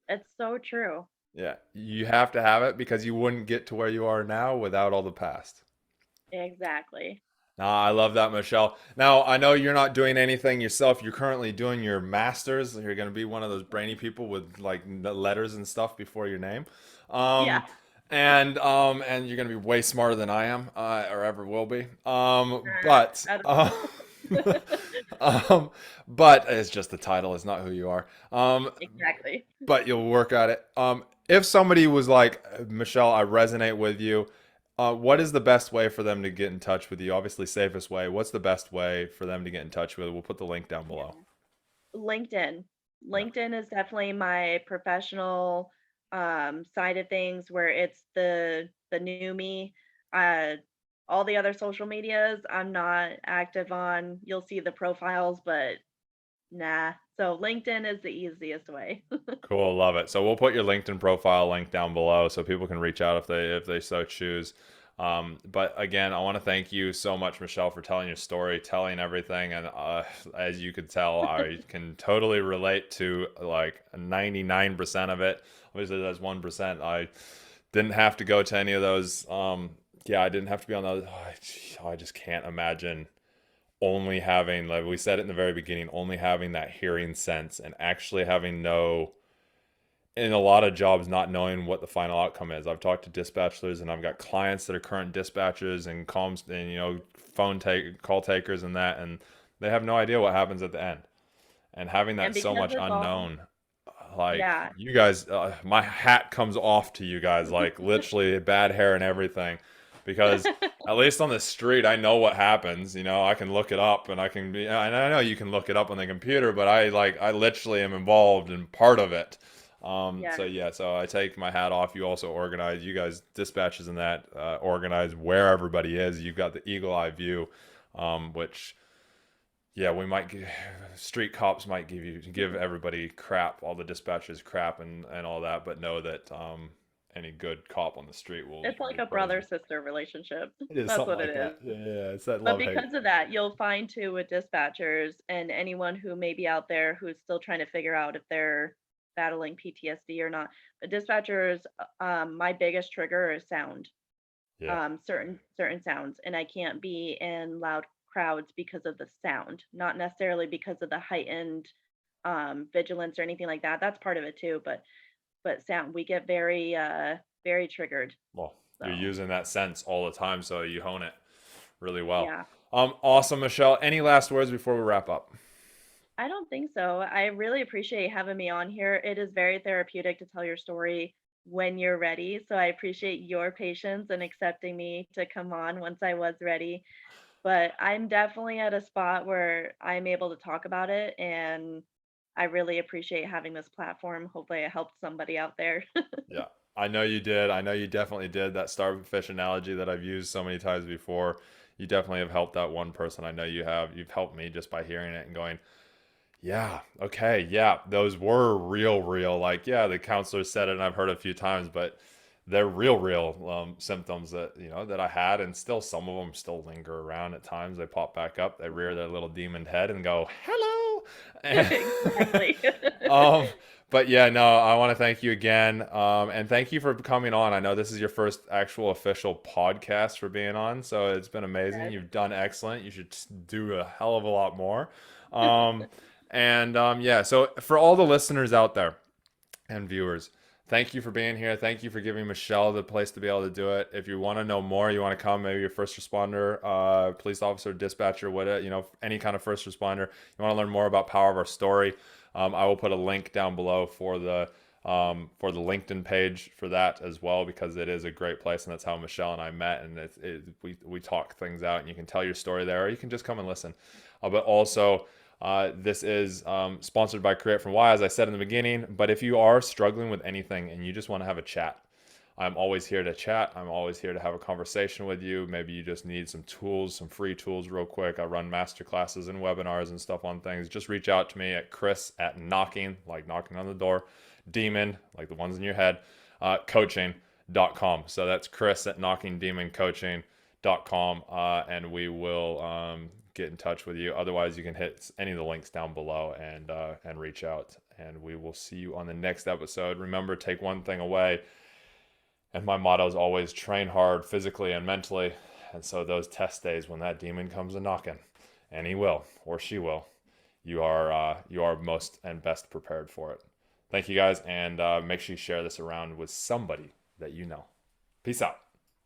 it's so true. Yeah, you have to have it because you wouldn't get to where you are now without all the past. Exactly. I love that, Michelle. Now, I know you're not doing anything yourself. You're currently doing your master's. You're going to be one of those brainy people with like letters and stuff before your name. Yeah. Um, and you're going to be way smarter than I am, or ever will be. But I don't know. but it's just the title. It's not who you are. Exactly. But you'll work at it. If somebody was like, Michelle, I resonate with you, what is the best way for them to get in touch with you? Obviously, safest way. What's the best way for them to get in touch with? We'll put the link down below. Yeah. LinkedIn. Yeah. LinkedIn is definitely my professional side of things, where it's the new me. Uh all the other social medias I'm not active on. You'll see the profiles, but nah. So LinkedIn is the easiest way. Cool, love it. So we'll put your LinkedIn profile link down below so people can reach out if they so choose. But again, I want to thank you so much, Michelle, for telling your story, telling everything, and as you could tell, I can totally relate to like 99% of it. Obviously, there's 1%. I didn't have to go to any of those. Yeah, I didn't have to be on those. I just can't imagine only having, like we said it in the very beginning, only having that hearing sense and actually having no, in a lot of jobs, not knowing what the final outcome is. I've talked to dispatchers and I've got clients that are current dispatchers and comms and call takers and that, and they have no idea what happens at the end. And having And that so because much it's all, unknown, like yeah. you guys, my hat comes off to you guys, like literally bad hair and everything, because at least on the street I know what happens. I can look it up and and I know you can look it up on the computer, but I literally am involved and part of it. Yeah. So yeah, so I take my hat off. You also organize, you guys dispatches and that organize where everybody is. You've got the eagle eye view, which yeah, street cops might give everybody crap, all the dispatchers crap and all that, but know that any good cop on the street will It's like a praise brother you. sister relationship. It is That's something what it like is. that. Yeah, yeah, it's that But love hate. because of that, you'll find too with dispatchers and anyone who may be out there who's still trying to figure out if they're battling PTSD or not. But dispatchers, my biggest trigger is sound. Yeah. Certain sounds, and I can't be in loud crowds because of the sound, not necessarily because of the heightened vigilance or anything like that. That's part of it too, but sound, we get very triggered. Well, you're So using that sense all the time, so you hone it really well. yeah. Awesome, Michelle. Any last words before we wrap up? I don't think so. I really appreciate having me on here. It is very therapeutic to tell your story when you're ready. So I appreciate your patience and accepting me to come on once I was ready. But I'm definitely at a spot where I'm able to talk about it, and I really appreciate having this platform. Hopefully it helped somebody out there. Yeah, I know you did. I know you definitely did. That starfish analogy that I've used so many times before. You definitely have helped that one person. I know you have. You've helped me just by hearing it and going, yeah, okay, yeah, those were real, real. Like, yeah, the counselor said it, and I've heard it a few times, but they're real, real symptoms that that I had, and still some of them still linger around at times. They pop back up, they rear their little demon head and go, "Hello," and Exactly. um, but yeah, no, I want to thank you again, and thank you for coming on. I know this is your first actual official podcast for being on, so it's been amazing. Yes. You've done excellent. You should do a hell of a lot more. And yeah, so for all the listeners out there and viewers, thank you for being here. Thank you for giving Michelle the place to be able to do it. If you want to know more, you want to come, maybe you're a first responder, police officer, dispatcher, what any kind of first responder. You want to learn more about Power of Our Story. I will put a link down below for the LinkedIn page for that as well, because it is a great place, and that's how Michelle and I met, and we talk things out, and you can tell your story there, or you can just come and listen. But also, this is sponsored by Create From Why, as I said in the beginning. But if you are struggling with anything and you just want to have a chat, I'm always here to chat. I'm always here to have a conversation with you. Maybe you just need some tools, some free tools real quick. I run masterclasses and webinars and stuff on things. Just reach out to me at Chris@knocking, like knocking on the door, demon, like the ones in your head, coaching.com. So that's Chris@knockingdemoncoaching.com, and we will get in touch with you. Otherwise, you can hit any of the links down below and reach out. And we will see you on the next episode. Remember, take one thing away. And my motto is always train hard physically and mentally. And so those test days when that demon comes a knocking, and he will, or she will, you are most and best prepared for it. Thank you guys, and make sure you share this around with somebody that you know. Peace out.